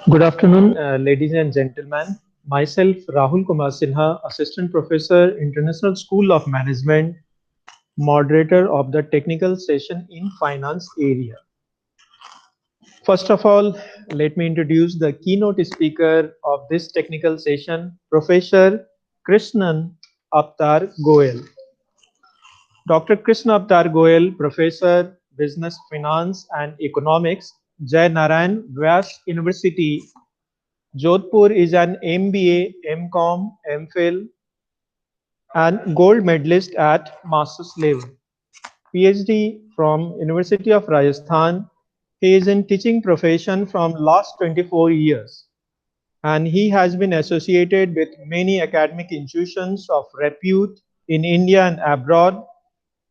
Good afternoon, ladies and gentlemen. Myself, Rahul Kumar Sinha, Assistant Professor, International School of Management, Moderator of the technical session in finance area. First of all, let me introduce the keynote speaker of this technical session, Professor Krishan Avatar Goyal. Dr. Krishna Avatar Goyal, Professor, Business Finance and Economics, Jai Narayan Vyas University, Jodhpur, is an MBA, MCom, MPhil and gold medalist at master's level. PhD from University of Rajasthan. He is in teaching profession from last 24 years and he has been associated with many academic institutions of repute in India and abroad.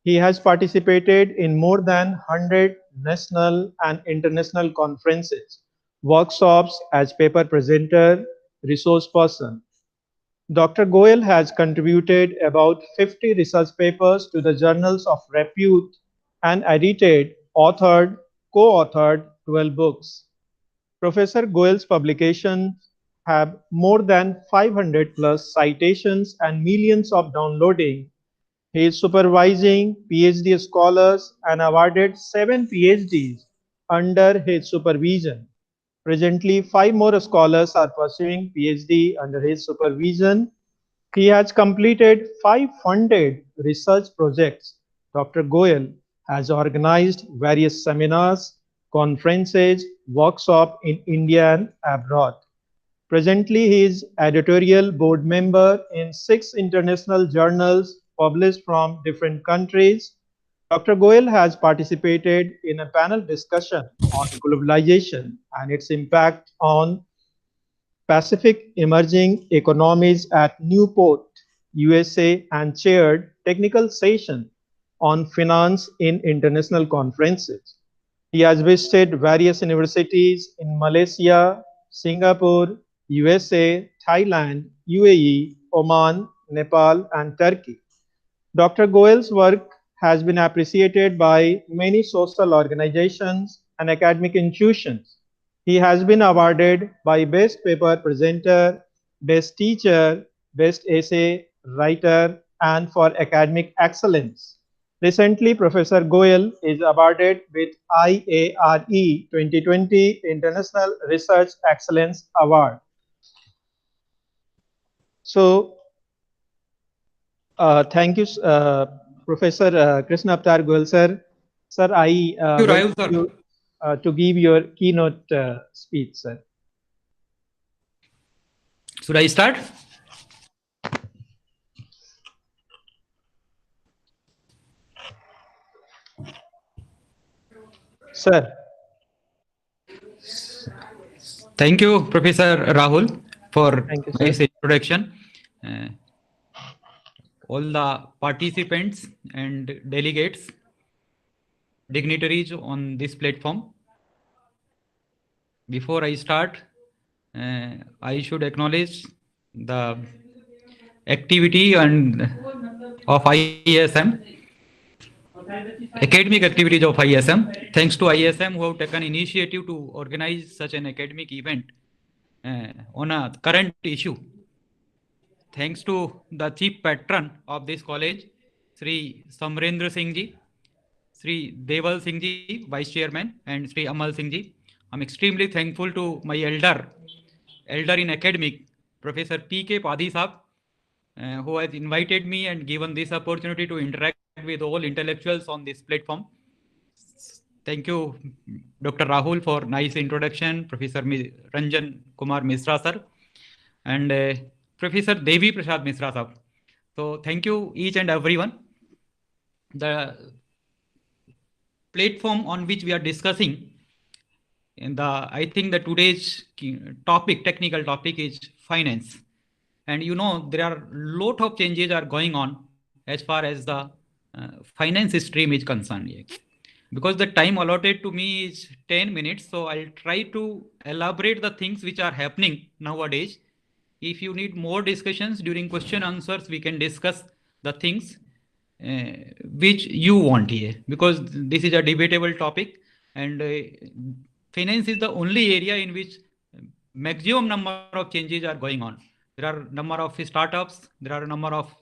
He has participated in more than 100 national and international conferences, workshops as paper presenter, resource person. Dr. Goyal has contributed about 50 research papers to the journals of repute and edited, authored, co-authored 12 books. Professor Goyal's publications have more than 500 plus citations and millions of downloading. He is supervising PhD scholars and awarded 7 PhDs under his supervision. Presently, 5 more scholars are pursuing PhD under his supervision. He has completed 5 funded research projects. Dr. Goyal has organized various seminars, conferences, workshops in India and abroad. Presently, he is editorial board member in 6 international journals published from different countries. Dr. Goyal has participated in a panel discussion on globalization and its impact on Pacific Emerging Economies at Newport, USA, and chaired technical session on finance in international conferences. He has visited various universities in Malaysia, Singapore, USA, Thailand, UAE, Oman, Nepal, and Turkey. Dr. Goyal's work has been appreciated by many social organizations and academic institutions. He has been awarded by Best Paper Presenter, Best Teacher, Best Essay Writer, and for academic excellence. Recently, Professor Goyal is awarded with IARE 2020 International Research Excellence Award. So, thank you, Professor Krishna Avatar Goyal, sir. Sir, I welcome you to give your keynote speech, sir. Should I start? Sir. Thank you, Professor Rahul, for this introduction. All the participants and delegates, dignitaries on this platform. Before I start, I should acknowledge the activity and of ISM, academic activities of ISM. Thanks to ISM who have taken initiative to organize such an academic event on a current issue. Thanks to the chief patron of this college, Sri Samrendra Singh Ji, Sri Deval Singh Ji, Vice Chairman, and Sri Amal Singh Ji. I'm extremely thankful to my elder in academic, Professor P.K. Padhi Saab, who has invited me and given this opportunity to interact with all intellectuals on this platform. Thank you, Dr. Rahul, for nice introduction, Professor Ranjan Kumar Mishra sir, and Professor Devi Prasad Mishra sir. So thank you each and everyone. The platform on which we are discussing, and I think that today's topic, technical topic, is finance. And you know, there are a lot of changes are going on as far as the finance stream is concerned. Because the time allotted to me is 10 minutes, so I'll try to elaborate the things which are happening nowadays. If you need more discussions during question answers, we can discuss the things. which you want here, because this is a debatable topic, and finance is the only area in which maximum number of changes are going on. There are number of startups, there are a number of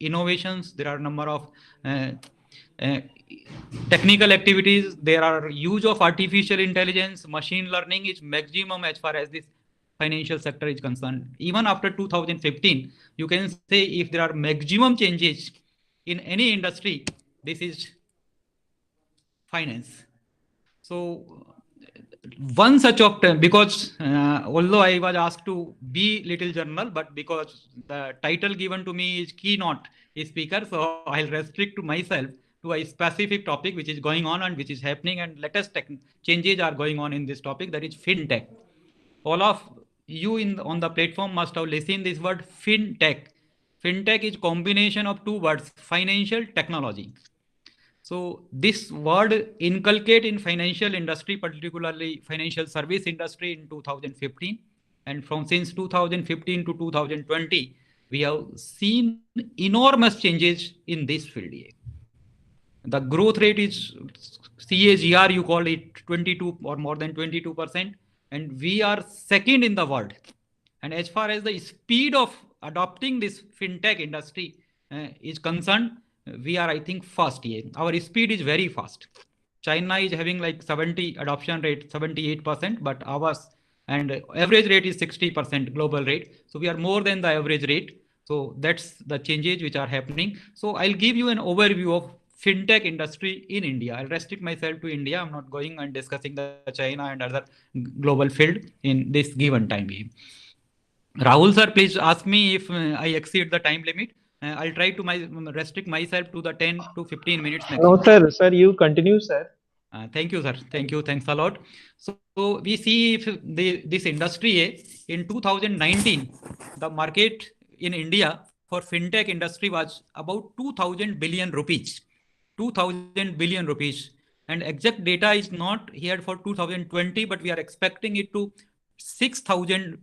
innovations, there are a number of uh, uh, technical activities, there are use of artificial intelligence, machine learning is maximum as far as this financial sector is concerned. Even after 2015, you can say if there are maximum changes in any industry, this is finance. So one such of because although I was asked to be little journal, but because the title given to me is keynote speaker, so I'll restrict to myself to a specific topic which is going on and which is happening, and latest changes are going on in this topic, that is fintech. All of you on the platform must have listened this word fintech. Fintech is combination of two words, financial technology. So this word inculcate in financial industry, particularly financial service industry in 2015. And from since 2015 to 2020, we have seen enormous changes in this field. The growth rate is CAGR, you call it 22 or more than 22%. And we are second in the world. And as far as the speed of adopting this fintech industry is concerned, we are, I think, fast here. Our speed is very fast. China is having like 70 adoption rate, 78%, but ours and average rate is 60% global rate. So we are more than the average rate. So that's the changes which are happening. So I'll give you an overview of fintech industry in India. I'll restrict myself to India. I'm not going and discussing the China and other global field in this given time. Rahul sir, please ask me if I exceed the time limit. I'll try to restrict myself to the 10 to 15 minutes No, maximum. sir. Sir, you continue, sir. Thank you, sir. Thank you. Thanks a lot. So we see if this industry in 2019, the market in India for fintech industry was about 2000 billion rupees. 2000 billion rupees. And exact data is not here for 2020, but we are expecting it to 6000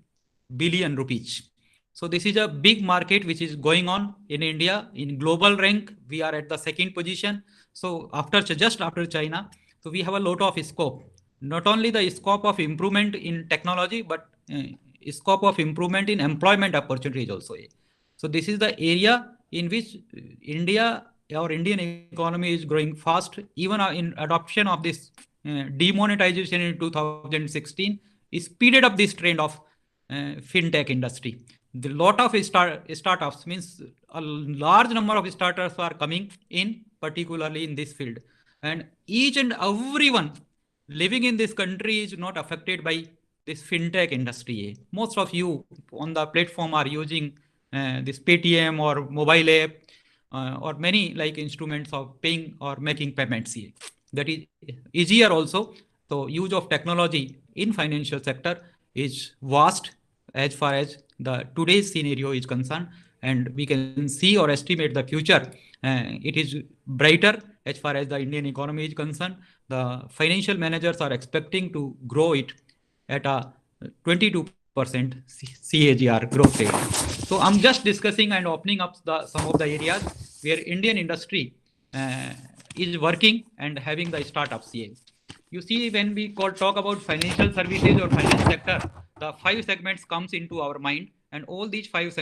billion rupees. So this is a big market which is going on in India. In global rank, we are at the second position. So just after China, so we have a lot of scope. Not only the scope of improvement in technology, but scope of improvement in employment opportunities also. So this is the area in which our Indian economy is growing fast. Even in adoption of this demonetization in 2016, speeded up this trend of fintech industry. The lot of startups, means a large number of startups are coming in, particularly in this field. And each and everyone living in this country is not affected by this fintech industry. Most of you on the platform are using this Paytm or mobile app or many like instruments of paying or making payments here. That is easier also. So use of technology in financial sector is vast as far as the today's scenario is concerned, and we can see or estimate the future. It is brighter as far as the Indian economy is concerned. The financial managers are expecting to grow it at a 22% CAGR growth rate. So I'm just discussing and opening up some of the areas where Indian industry is working and having the startups here. You see, when we talk about financial services or finance sector, the 5 segments comes into our mind, and all these 5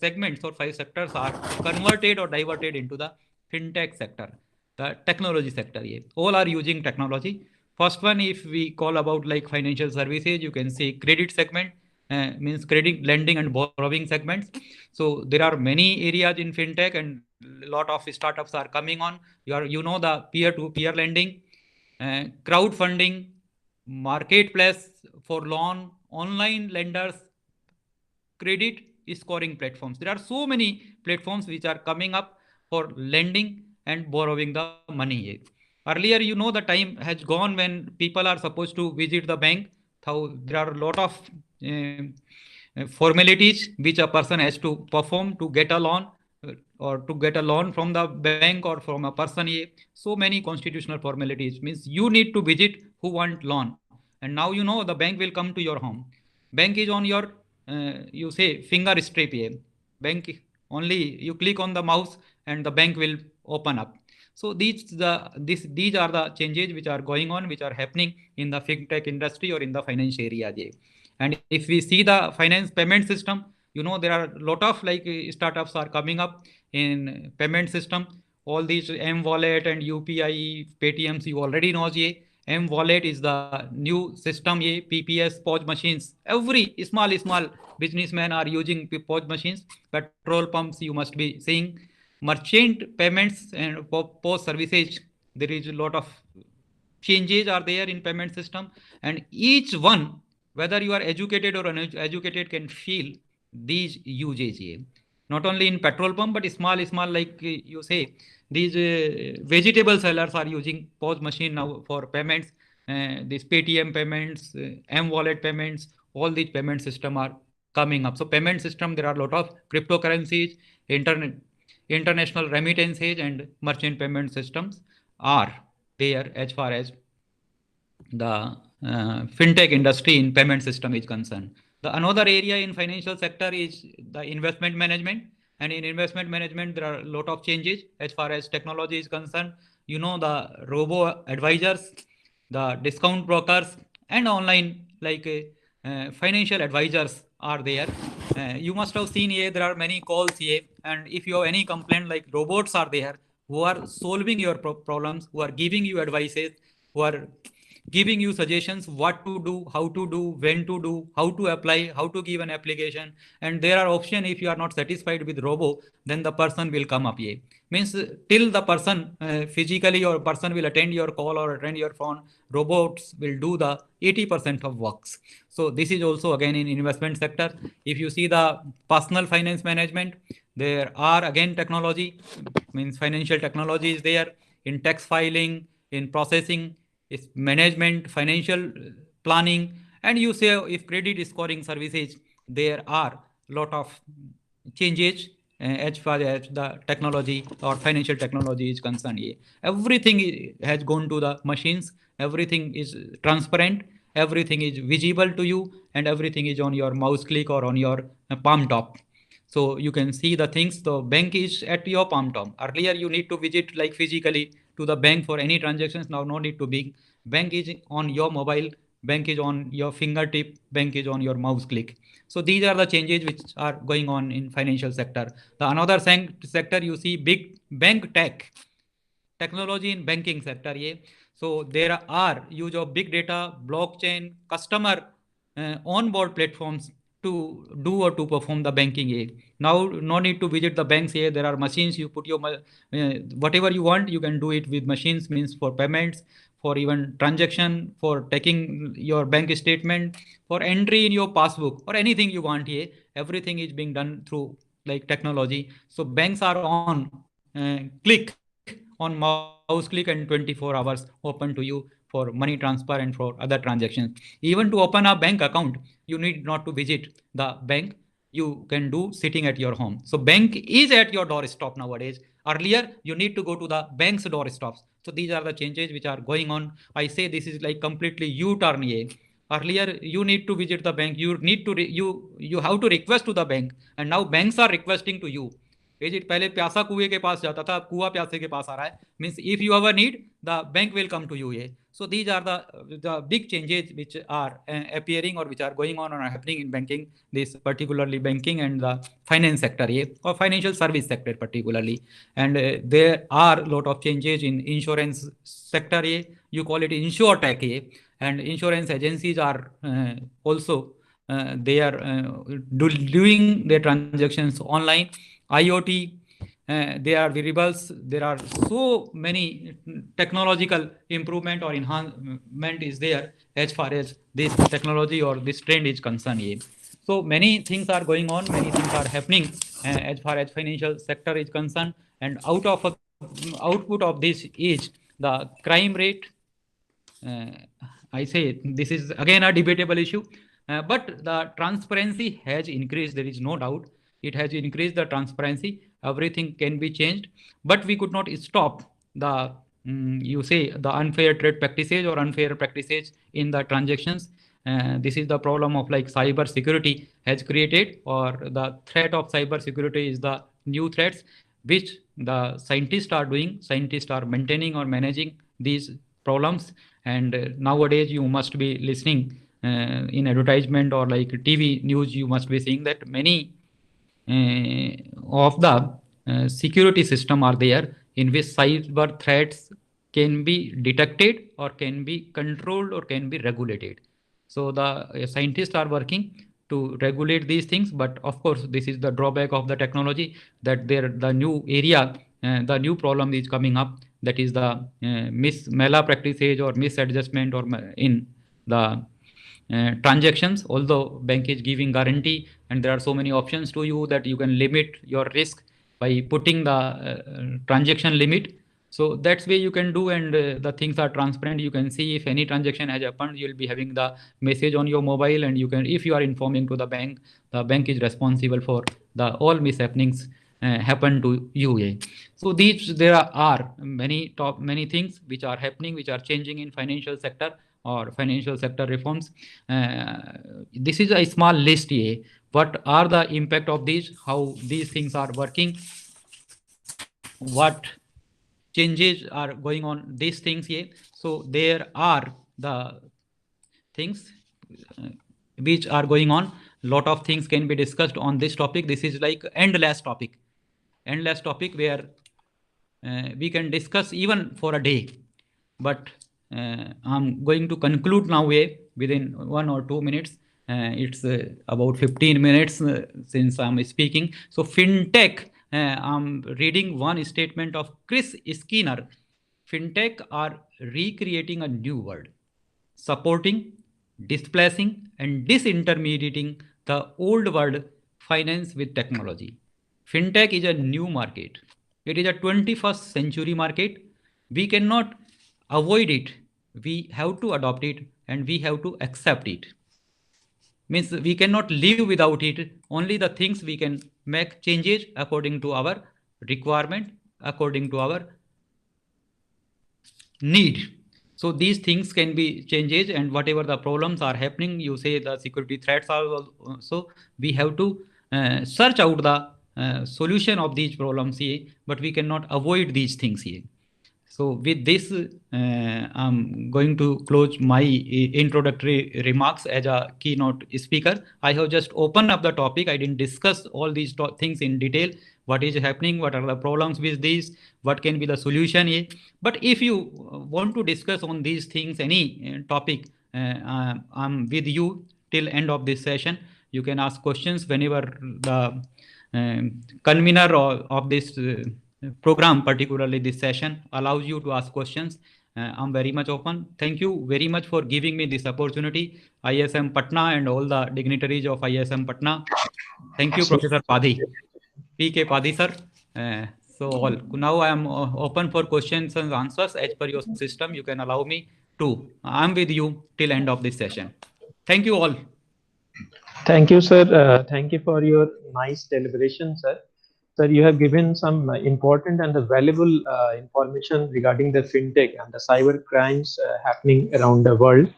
segments or 5 sectors are converted or diverted into the fintech sector, the technology sector. All are using technology. First one, if we call about like financial services, you can say credit segment, means credit lending and borrowing segments. So there are many areas in fintech, and a lot of startups are coming on. The peer-to-peer lending, crowdfunding, marketplace for loan, online lenders, credit scoring platforms. There are so many platforms which are coming up for lending and borrowing the money. Earlier, the time has gone when people are supposed to visit the bank. There are a lot of formalities which a person has to perform to get a loan, or to get a loan from the bank or from a person. So many constitutional formalities, means you need to visit who want loan, and now the bank will come to your home. Bank is on your you say finger strip. Bank only you click on the mouse and the bank will open up. So these are the changes which are going on, which are happening in the fintech industry or in the finance area. And if we see the finance payment system, there are a lot of like startups are coming up in payment system. All these M wallet and UPI, Paytms, you already know. M wallet is the new system. PPS POS machines. Every small businessmen are using POS machines. Petrol pumps you must be seeing. Merchant payments and POS services. There is a lot of changes are there in payment system, and each one, whether you are educated or uneducated, can feel these uses here. Not only in petrol pump, but small like you say, these vegetable sellers are using POS machine now for payments. These Paytm payments, M wallet payments, all these payment system are coming up. So payment system, there are a lot of cryptocurrencies, internet, international remittances, and merchant payment systems are there as far as the fintech industry in payment system is concerned. The another area in financial sector is the investment management, and in investment management there are a lot of changes as far as technology is concerned. The robo advisors, the discount brokers, and online like financial advisors are there. You must have seen here there are many calls here, and if you have any complaint, like robots are there who are solving your problems, who are giving you advices, who are giving you suggestions what to do, how to do, when to do, how to apply, how to give an application. And there are options. If you are not satisfied with robo, then the person will come up here. Means till the person physically or person will attend your call or attend your phone, robots will do the 80% of works. So this is also again in investment sector. If you see the personal finance management, there are again technology, means financial technology is there in tax filing, in processing, is management, financial planning, and you say if credit scoring services, there are lot of changes as far as the technology or financial technology is concerned. Everything has gone to the machines, everything is transparent, everything is visible to you, and everything is on your mouse click or on your palm top. So you can see the things. The bank is at your palm top. Earlier you need to visit like physically to the bank for any transactions. Now no need to be. Bank is on your mobile, bank is on your fingertip, bank is on your mouse click. So these are the changes which are going on in financial sector. The another sector you see big bank technology in banking sector. So there are use of big data, blockchain, customer onboard platforms to do or to perform the banking. Now no need to visit the banks. There are machines. You put your whatever you want, you can do it with machines. Means for payments, for even transaction, for taking your bank statement, for entry in your passbook, or anything you want. Everything is being done through like technology. So banks are on click, on mouse click, and 24 hours open to you for money transfer and for other transactions. Even to open a bank account, you need not to visit the bank. You can do sitting at your home. So bank is at your doorstep nowadays. Earlier you need to go to the bank's doorsteps. So these are the changes which are going on. I say this is like completely U-turn. Earlier you need to visit the bank, you need to you have to request to the bank, and now banks are requesting to you. पहले प्यासा कुएं के पास जाता था, अब कुआ प्यासे के पास आ रहा है. Means if you have a need, the bank will come to you. So these are the big changes which are appearing or which are going on or are happening in banking, this particularly banking and the finance sector, or financial service sector particularly. And there are a lot of changes in insurance sector. You call it insurtech. And insurance agencies are also they are doing their transactions online. IoT, there are variables. There are so many technological improvement or enhancement is there as far as this technology or this trend is concerned. So many things are going on, many things are happening as far as financial sector is concerned. And output of this is the crime rate. I say this is again a debatable issue, but the transparency has increased. There is no doubt. It has increased the transparency. Everything can be changed, but we could not stop the you say the unfair trade practices or unfair practices in the transactions. This is the problem of like cyber security has created, or the threat of cyber security is the new threats. which the scientists are doing. Scientists are maintaining or managing these problems. And nowadays you must be listening in advertisement or like TV news, you must be seeing that many of the security system are there in which cyber threats can be detected or can be controlled or can be regulated. So the scientists are working to regulate these things, but of course this is the drawback of the technology, that there the new area, the new problem is coming up, that is the malpractices or misadjustment or in the transactions. Although bank is giving guarantee and there are so many options to you that you can limit your risk by putting the transaction limit. So that's way you can do, and the things are transparent. You can see if any transaction has happened, you'll be having the message on your mobile, and you can, if you are informing to the bank is responsible for the all mishappenings happen to you. Yeah. So these there are many things which are happening, which are changing in financial sector or financial sector reforms. Uh, this is a small list here. What are the impact of these? How these things are working? What changes are going on these things here? So there are the things uh, which are going on. Lot of things can be discussed on this topic. This is like endless topic where we can discuss even for a day. But I'm going to conclude now within 1 or 2 minutes. It's about 15 minutes since I'm speaking. So fintech, I'm reading one statement of Chris Skinner. Fintech are recreating a new world, supporting, displacing, and disintermediating the old world finance with technology. Fintech is a new market. It is a 21st century market. We cannot avoid it. We have to adopt it and we have to accept it. Means we cannot live without it. Only the things we can make changes according to our requirement, according to our need. So these things can be changes, and whatever the problems are happening, you say the security threats are also, we have to search out the solution of these problems here, but we cannot avoid these things here. So with this, I'm going to close my introductory remarks as a keynote speaker. I have just opened up the topic. I didn't discuss all these things in detail. What is happening? What are the problems with these? What can be the solution here? But if you want to discuss on these things, any topic, I'm with you till end of this session. You can ask questions whenever the convener of this program, particularly this session, allows you to ask questions. I'm very much open. Thank you very much for giving me this opportunity, ISM Patna and all the dignitaries of ISM Patna. Thank you, Professor Padhi, PK Padhi sir. So all now I am open for questions and answers as per your system. You can allow me to. I'm with you till end of this session. Thank you all. Thank you, sir. Thank you for your nice deliberation, sir. Sir, you have given some important and valuable information regarding the fintech and the cyber crimes happening around the world.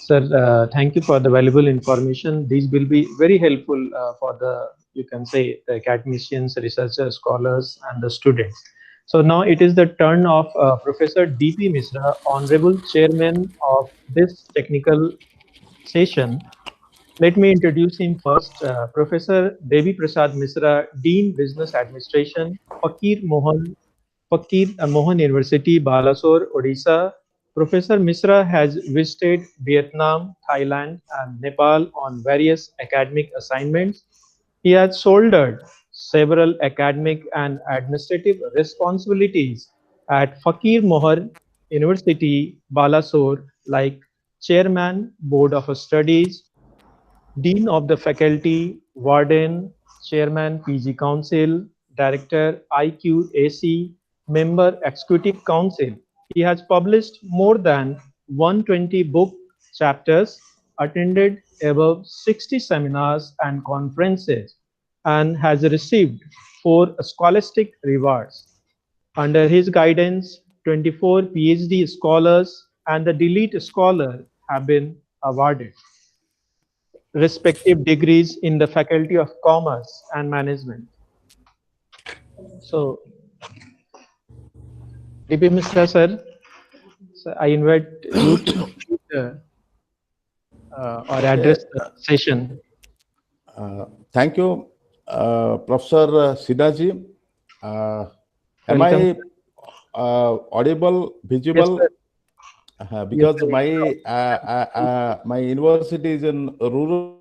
Sir, thank you for the valuable information. These will be very helpful for the, you can say, the academicians, researchers, scholars, and the students. So now it is the turn of Professor D.P. Mishra, Honorable Chairman of this technical session. Let me introduce him first. Professor Devi Prasad Mishra, Dean Business Administration, Fakir Mohan University, Balasore, Odisha. Professor Mishra has visited Vietnam, Thailand, and Nepal on various academic assignments. He has shouldered several academic and administrative responsibilities at Fakir Mohan University, Balasore, like Chairman, Board of Studies, Dean of the Faculty, Warden, Chairman PG Council, Director IQAC, Member Executive Council. He has published more than 120 book chapters, attended above 60 seminars and conferences, and has received 4 scholastic rewards. Under his guidance, 24 PhD scholars and the Delete Scholar have been awarded respective degrees in the Faculty of Commerce and Management. So, DP Mishra sir, so I invite you to complete or Okay. address the session. Thank you, Professor Sidaji. Uh, am Welcome. I audible, Yes, visible? sir. Yes, Because sir. my university is in rural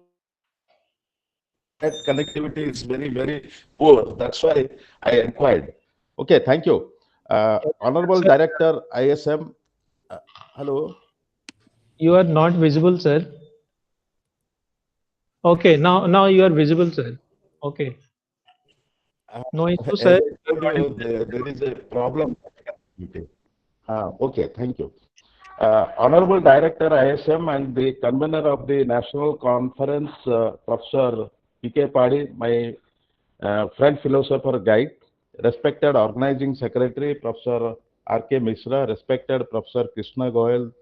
area and internet connectivity is very poor. That's why I inquired. Okay, thank you. Honorable Sir, Director, ISM. Uh, Hello. you are not visible, sir. Okay, now you are visible, sir. Okay, no issue, As sir. I You told are you, audible. there is a problem. Okay. Okay, thank you. Honorable Director ISM and the convener of the National Conference, Professor P.K. Padi, my friend philosopher guide, respected organizing secretary, Professor R.K. Mishra, respected Professor Krishna Goyal,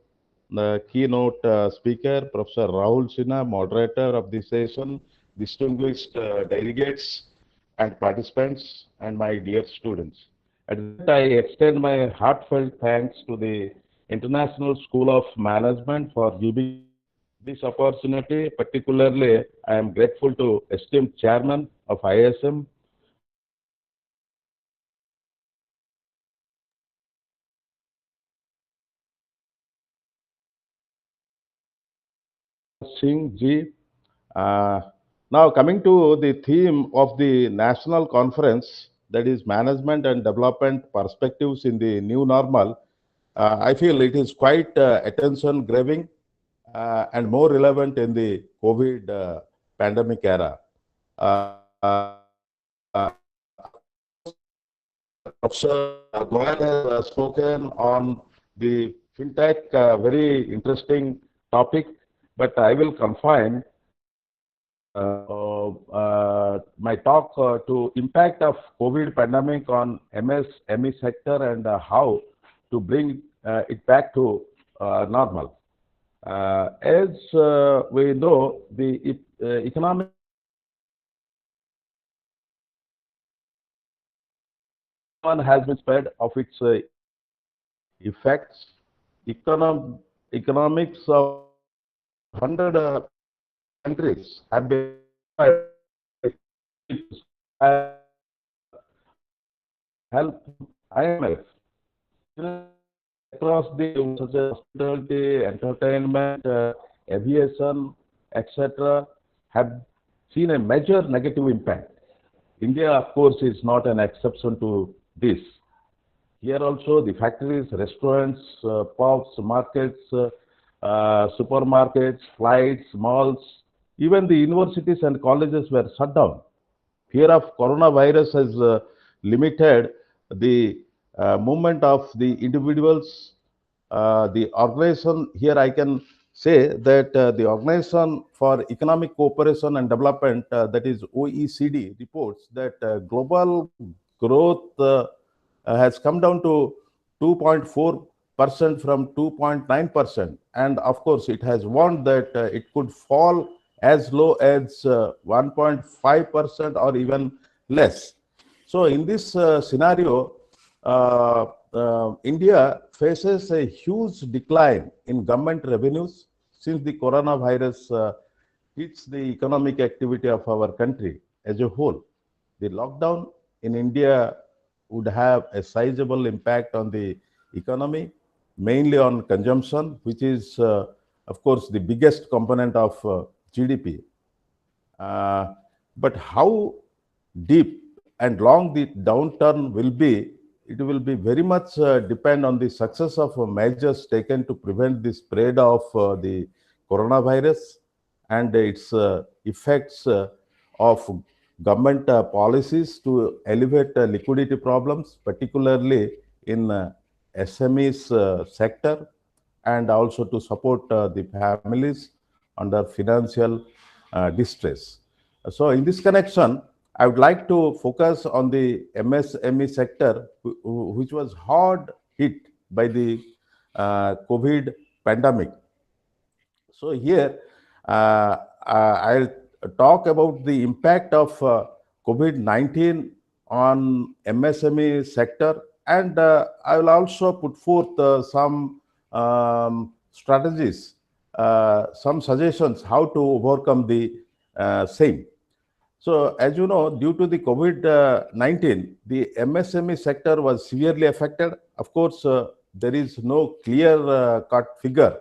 the keynote speaker, Professor Rahul Sinha, moderator of the session, distinguished delegates and participants, and my dear students. At that, I extend my heartfelt thanks to the International School of Management for giving me this opportunity. Particularly, I am grateful to esteemed chairman of ISM, Singh ji. Uh, Now, coming to the theme of the national conference, that is management and development perspectives in the new normal, I feel it is quite attention grabbing and more relevant in the COVID pandemic era. Of course, Professor Goyal has spoken on the fintech, very interesting topic, but I will confine my talk to impact of COVID pandemic on MSME sector and how to bring it back to normal. As we know, the economic one has been spread of its effects. Economics of 100 countries have been help IMF across the such as hospitality, entertainment, aviation, etc., have seen a major negative impact. India, of course, is not an exception to this. Here also, the factories, restaurants, pubs, markets, supermarkets, flights, malls, even the universities and colleges were shut down. Fear of coronavirus has limited the movement of the individuals. The organization, here I can say that the Organization for Economic Cooperation and Development, that is OECD, reports that global growth has come down to 2.4% from 2.9%. And of course, it has warned that it could fall as low as 1.5% or even less. So, in this scenario, India faces a huge decline in government revenues since the coronavirus hits the economic activity of our country as a whole. The lockdown in India would have a sizable impact on the economy, mainly on consumption, which is, of course, the biggest component of GDP. Uh, but how deep and long the downturn will be, it will be very much depend on the success of measures taken to prevent the spread of the coronavirus and its effects of government policies to elevate liquidity problems, particularly in SMEs sector, and also to support the families under financial distress. So, in this connection, I would like to focus on the MSME sector, which was hard hit by the COVID pandemic. So here, I'll talk about the impact of COVID-19 on MSME sector, and I will also put forth some strategies, some suggestions how to overcome the same. So, as you know, due to the COVID-19, the MSME sector was severely affected. Of course, there is no clear cut figure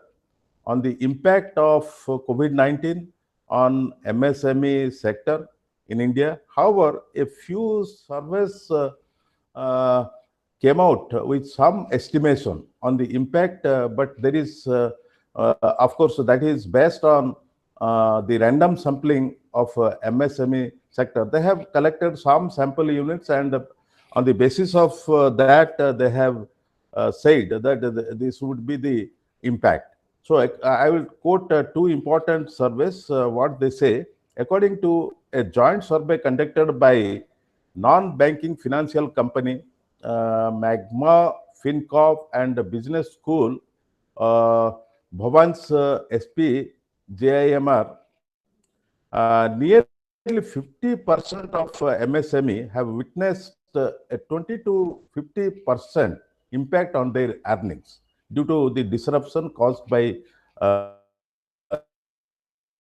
on the impact of COVID-19 on MSME sector in India. However, a few surveys uh, came out with some estimation on the impact, but there is, of course, that is based on the random sampling of MSME sector. They have collected some sample units, and on the basis of that, they have said that this would be the impact. So I will quote two important surveys, what they say. According to a joint survey conducted by non-banking financial company, Magma, FinCorp, and Business School, Bhavan's SP, JIMR, nearly 50% of MSME have witnessed a 20 to 50% impact on their earnings due to the disruption caused by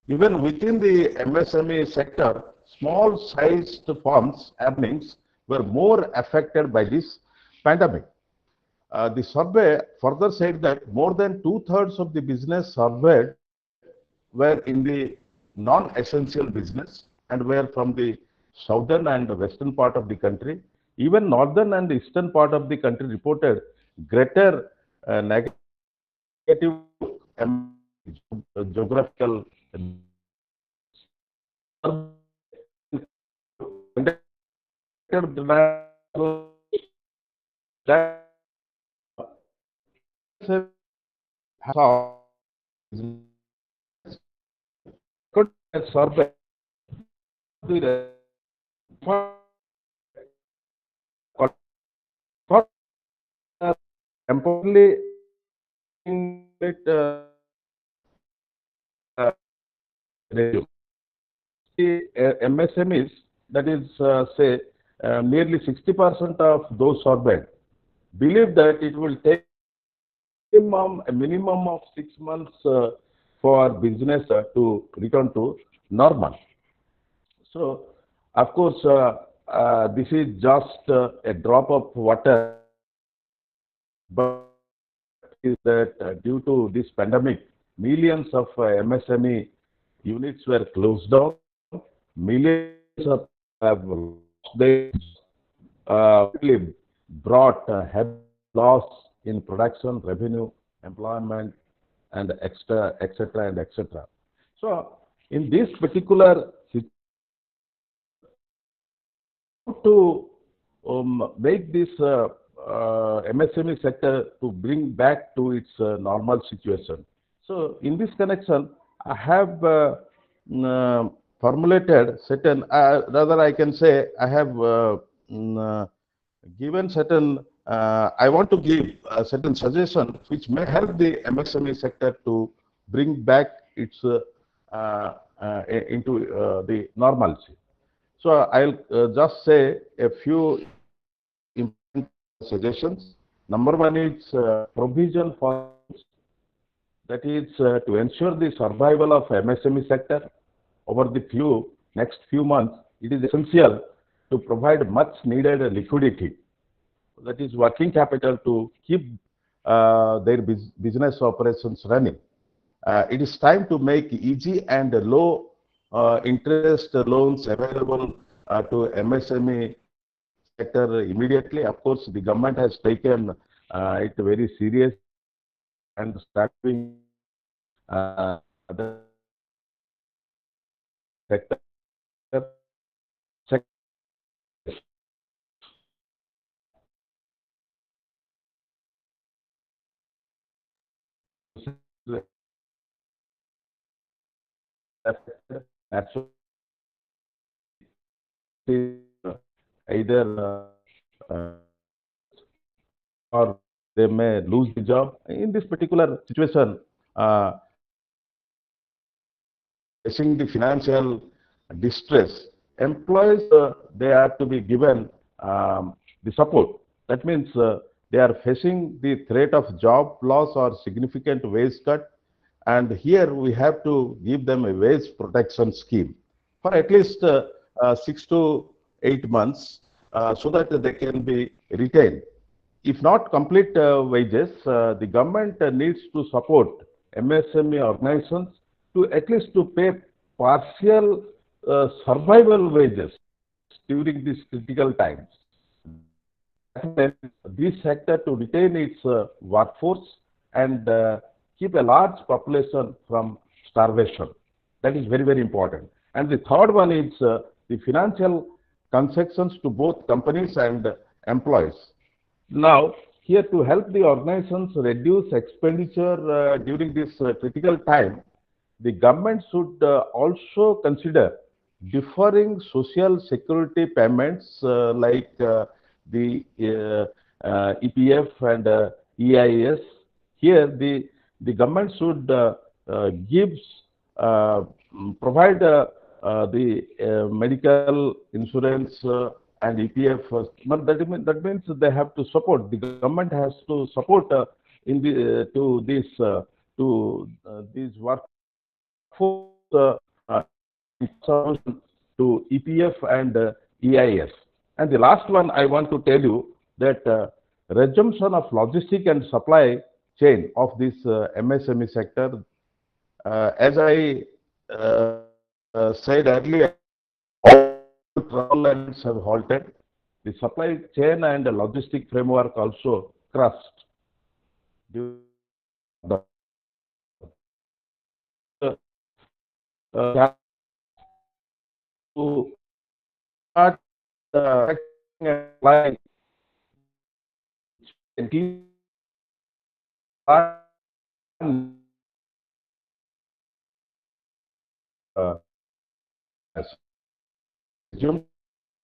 even within the MSME sector, small sized firms' earnings were more affected by this pandemic. The survey further said that more than two-thirds of the business surveyed were in the non-essential business and were from the southern and western part of the country. Even northern and eastern part of the country reported greater negative geographical that survey importantly it MSMEs, that is say nearly 60% of those surveyed believe that it will take a minimum of 6 months for business to return to normal. So, of course, this is just a drop of water, but is that due to this pandemic, millions of MSME units were closed down, millions of have lost their brought heavy loss in production, revenue, employment, and extra, etc., and etc. So, in this particular to make this MSME sector to bring back to its normal situation. So, in this connection, I have formulated certain, rather I can say, I have given certain, I want to give certain suggestions which may help the MSME sector to bring back its into the normalcy. So I'll just say a few important suggestions. Number one is provision for, that is to ensure the survival of MSME sector over the next few months. It is essential to provide much needed liquidity, that is working capital, to keep their business operations running. It is time to make easy and low interest loans available to MSME sector immediately. Of course, the government has taken it very serious and starting the sector. Either or they may lose the job. In this particular situation, facing the financial distress, employees they are to be given the support. That means they are facing the threat of job loss or significant wage cut, and here we have to give them a wage protection scheme for at least 6 to 8 months, so that they can be retained. If not complete wages, the government needs to support MSME organizations to at least to pay partial survival wages during these critical times. That this sector to retain its workforce and keep a large population from starvation. That is very, very important. And the third one is the financial concessions to both companies and employees. Now, here to help the organizations reduce expenditure during this critical time, the government should also consider deferring social security payments like the EPF and EIS. Here, the government should provide the medical insurance and EPF. But that means they have to support. The government has to support in the to these workforce to EPF and EIS. And the last one I want to tell you that resumption of logistic and supply chain of this MSME sector. As I said earlier, all travel lines have halted. The supply chain and the logistic framework also crushed. To start applying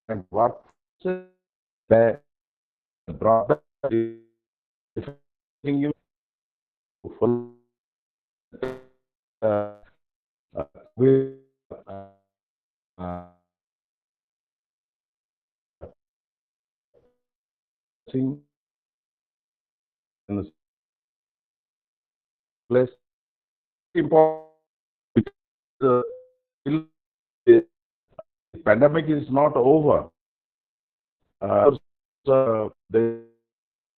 and work the broader you full with in the place important because the pandemic is not over. The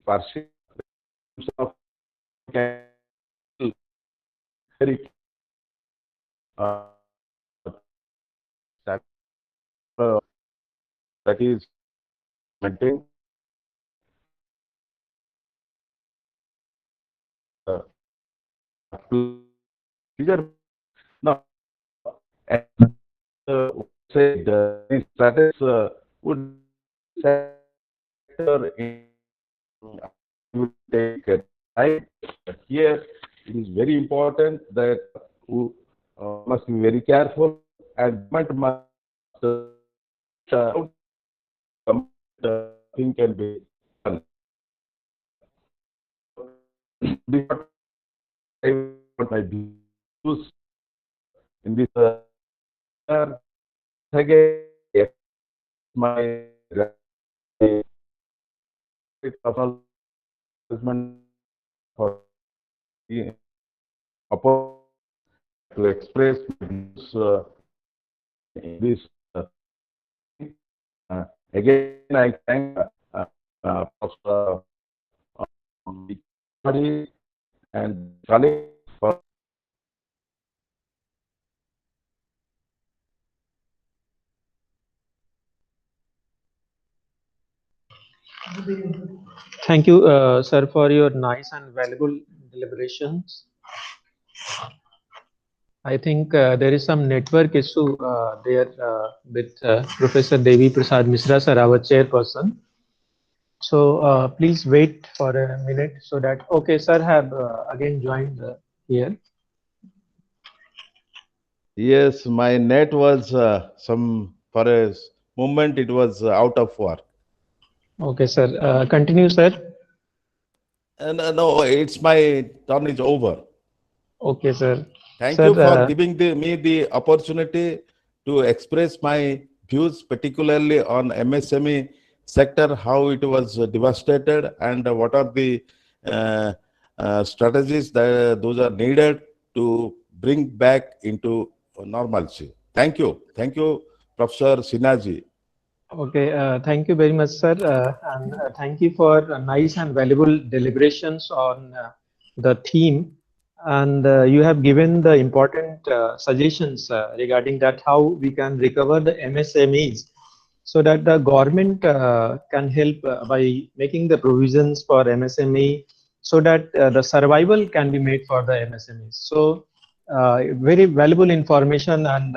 perception of very that is maintained. Now, said this status would sector would take time. But here it is very important that we must be very careful and government must thing can be done. My views in this again my personal for the to express views in this again I thank Prof. And colleagues for Thank you, sir, for your nice and valuable deliberations. I think there is some network issue there with Professor Devi Prasad Mishra, sir, our chairperson. So please wait for a minute so that, okay, sir have again joined here. Yes, my net was for a moment it was out of work. Okay, sir. Continue, sir. And no, it's my turn is over. Okay, sir. Thank Sir, you for giving me the opportunity to express my views, particularly on MSME sector, how it was devastated, and what are the uh, strategies that those are needed to bring back into normalcy. Thank you. Thank you, Professor Sinaji. Okay, thank you very much, sir, and thank you for nice and valuable deliberations on the theme. And you have given the important suggestions regarding that how we can recover the MSMEs, so that the government can help by making the provisions for MSME, so that the survival can be made for the MSMEs. So, very valuable information, and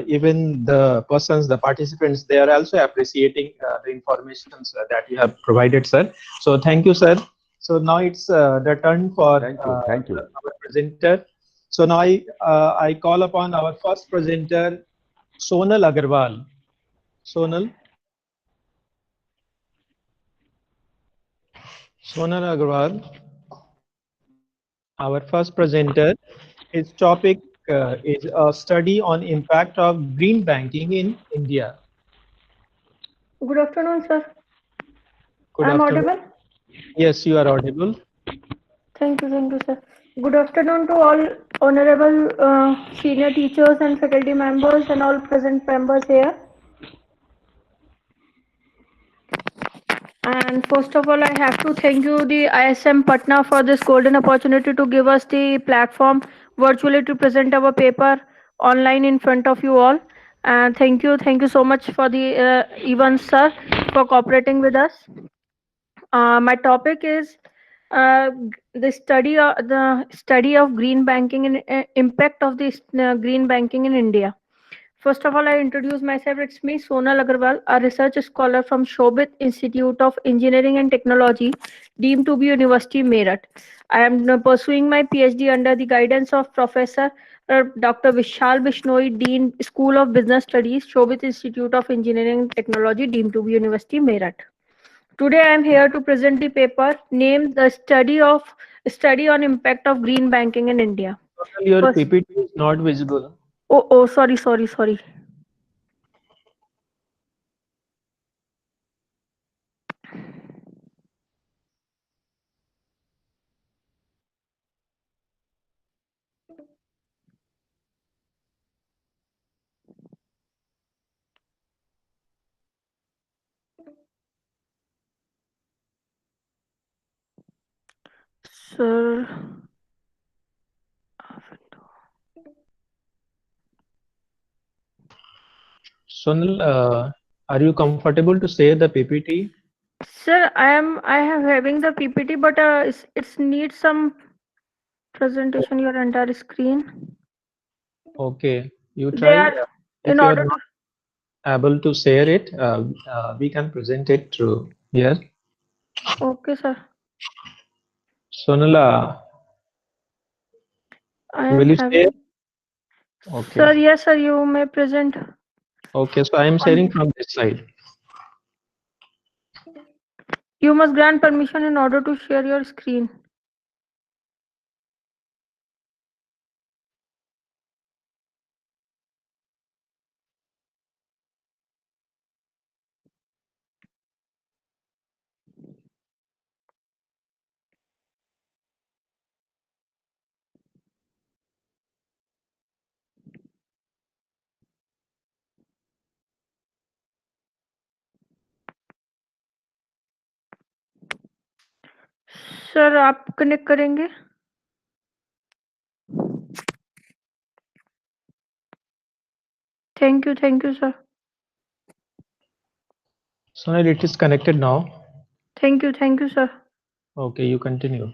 even the persons, the participants, they are also appreciating the informations that you have provided, sir. So thank you, sir. So now it's the turn for Thank you. Thank you. our presenter. So now I call upon our first presenter, Sonal Agarwal. Sonal. Sonal Agarwal, our first presenter. His topic is a study on impact of green banking in India. Good afternoon, sir. Good I'm afternoon. audible? Yes, you are audible. Thank you, sir. Good afternoon to all honorable senior teachers and faculty members and all present members here. And first of all, I have to thank you, the ISM Patna, for this golden opportunity to give us the platform virtually to present our paper online in front of you all. And thank you so much for the Evan sir for cooperating with us. My topic is the study of green banking and impact of this green banking in India. First of all, I introduce myself. It's me, Sonal Agarwal, a research scholar from Shobhit Institute of Engineering and Technology, deemed to be University Meerut. I am pursuing my PhD under the guidance of Professor Dr. Vishal Bishnoi, Dean, School of Business Studies, Shobhit Institute of Engineering and Technology, deemed to be University Meerut. Today I am here to present the paper named the study on impact of green banking in India. Your First, PPT is not visible. sorry. Sir, Sonal, are you comfortable to share the PPT? sir, I have having the PPT, but it's needs some presentation your entire screen. Okay, you They try. are If in you are order to. not able to share it, we can present it through here. Okay, sir. Sonal, I will am you share? having. Okay. Sir, yes, sir. You may present. Okay, so I am sharing from this side. You must grant permission in order to share your screen. Sir आप connect करेंगे thank you sir Sonal, it is connected now. Thank you sir Okay, you continue.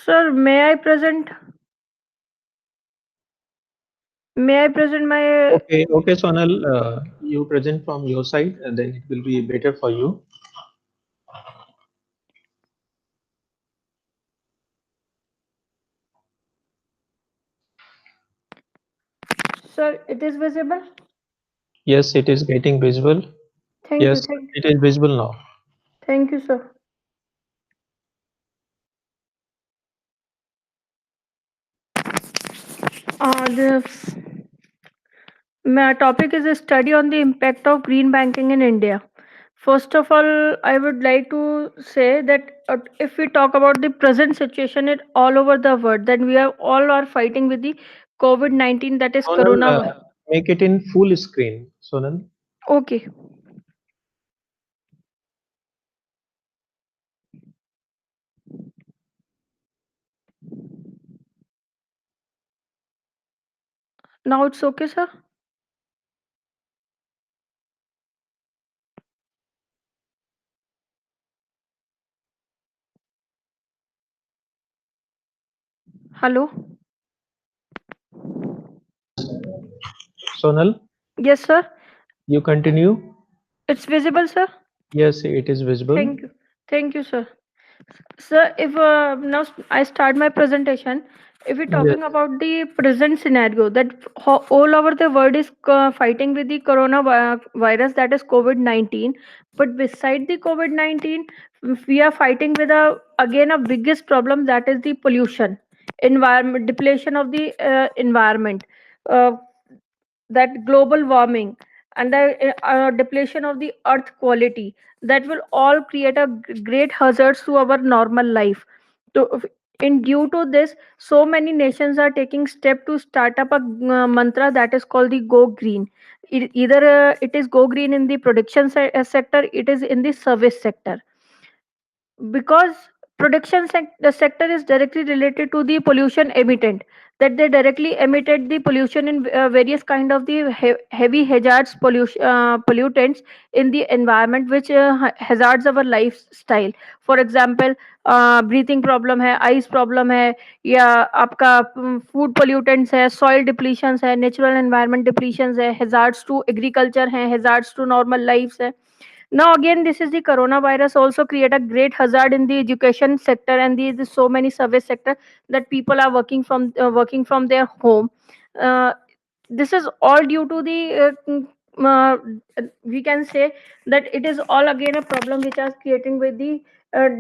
Sir may I present my Okay, Sonal, you present from your side, and then it will be better for you. sir it is visible Yes, it is getting visible. thank you Yes, it is visible now. thank you sir The my topic is a study on the impact of green banking in India. First of all, I would like to say that if we talk about the present situation in all over the world, then we are all are fighting with the COVID-19, that is Sonal, Corona. make it in full screen, Sonal. Okay, now it's okay, sir. Hello. Sonal, Yes, sir. you continue. It's visible, sir. Yes, it is visible. Thank you. Thank you, sir. Sir, if now I start my presentation, if we're Yes. talking about the present scenario that all over the world is fighting with the virus, that is COVID-19, but beside the COVID-19, we are fighting with a biggest problem, that is the pollution, environment, depletion of the environment. Uh, that global warming and the depletion of the earth quality, that will all create a great hazards to our normal life. So in due to this, so many nations are taking step to start up a mantra that is called the go green. Either it is go green in the production sector, it is in the service sector, because the sector is directly related to the pollution emittent, that they directly emitted the pollution in various kind of the heavy hazards pollutants in the environment, which hazards our lifestyle. For example, breathing problem है, eyes problem है, या आपका food pollutants है, soil depletions है, natural environment depletions है, hazards to agriculture है, hazards to normal lives है. Now again, this is the coronavirus also create a great hazard in the education sector and the so many service sector, that people are working from their home. uh, this is all due to the we can say that it is all again a problem which is creating with the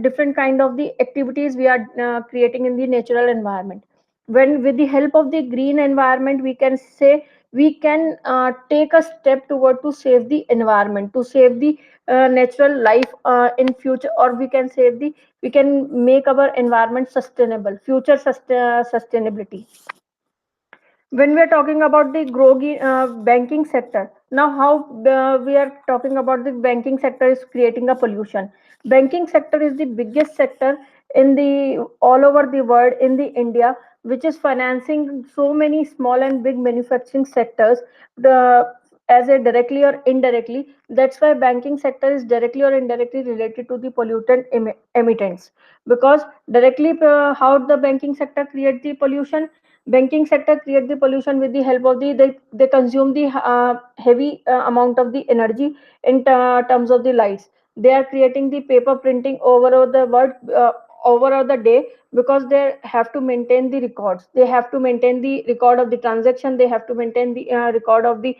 different kind of the activities we are creating in the natural environment. When with the help of the green environment, we can say we can take a step toward to save the environment, to save the natural life in future, or we can save the, we can make our environment sustainable, future sustainability. When we are talking about the groggy banking sector, now how we are talking about the banking sector is creating a pollution. Banking sector is the biggest sector in the all over the world in the India, which is financing so many small and big manufacturing sectors, the as a directly or indirectly. That's why banking sector is directly or indirectly related to the pollutant emittents, because directly how the banking sector create the pollution. Banking sector create the pollution with the help of they consume the heavy amount of the energy in terms of the lights. They are creating the paper printing over the world, over the day, because they have to maintain the records, they have to maintain the record of the transaction, they have to maintain the record of the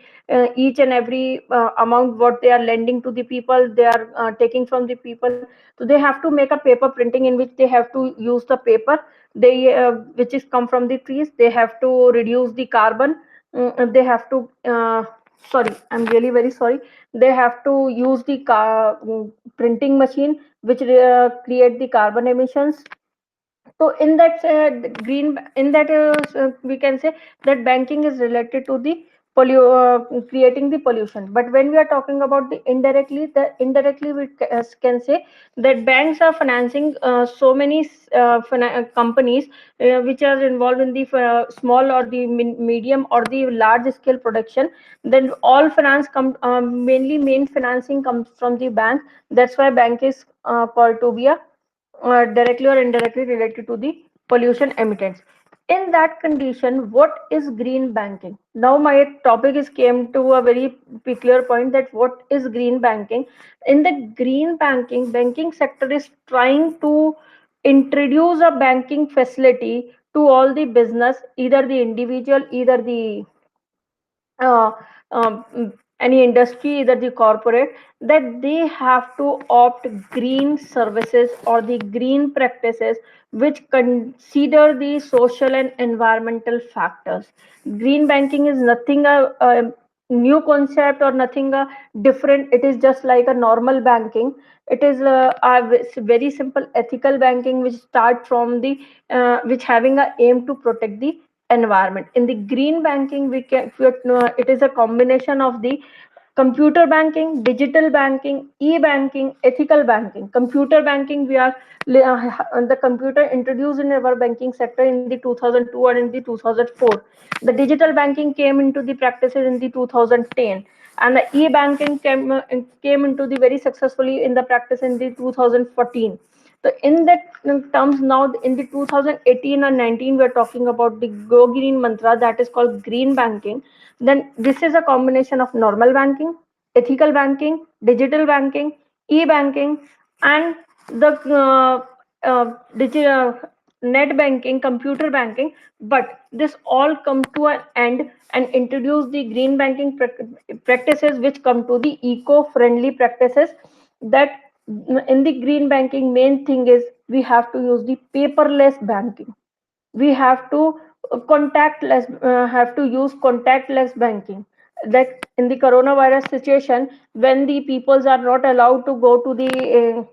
each and every amount what they are lending to the people, they are taking from the people. So they have to make a paper printing in which they have to use the paper, they which is come from the trees. They have to reduce the carbon. They have to sorry, I'm really very sorry, they have to use the printing machine which create the carbon emissions. So in that green in that we can say that banking is related to the creating the pollution. But when we are talking about the indirectly we can say that banks are financing so many companies which are involved in the small or the medium or the large scale production. Then all finance mainly main financing comes from the bank. That's why bank is called to be a directly or indirectly related to the pollution emittents. In that condition, what is green banking? Now my topic is came to a very peculiar point, that what is green banking. In the green banking sector is trying to introduce a banking facility to all the business, either the individual, either the uh, um, any industry, either the corporate, that they have to opt green services or the green practices which consider the social and environmental factors. Green banking is nothing a new concept or nothing different. It is just like a normal banking. It is a very simple ethical banking which start from the which having a aim to protect the environment. In the green banking, we can it is a combination of the computer banking, digital banking, e-banking, ethical banking. Computer banking, we are the computer introduced in our banking sector in the 2002 and in the 2004. The digital banking came into the practices in the 2010, and the e-banking came into the very successfully in the practice in the 2014. So in that terms, now in the 2018 and 19, we are talking about the Go Green mantra, that is called green banking. Then this is a combination of normal banking, ethical banking, digital banking, e-banking, and the digital net banking, computer banking. But this all come to an end and introduce the green banking practices, which come to the eco-friendly practices. That in the green banking, main thing is we have to use the paperless banking. We have to have to use contactless banking. That in the coronavirus situation, when the peoples are not allowed to go to the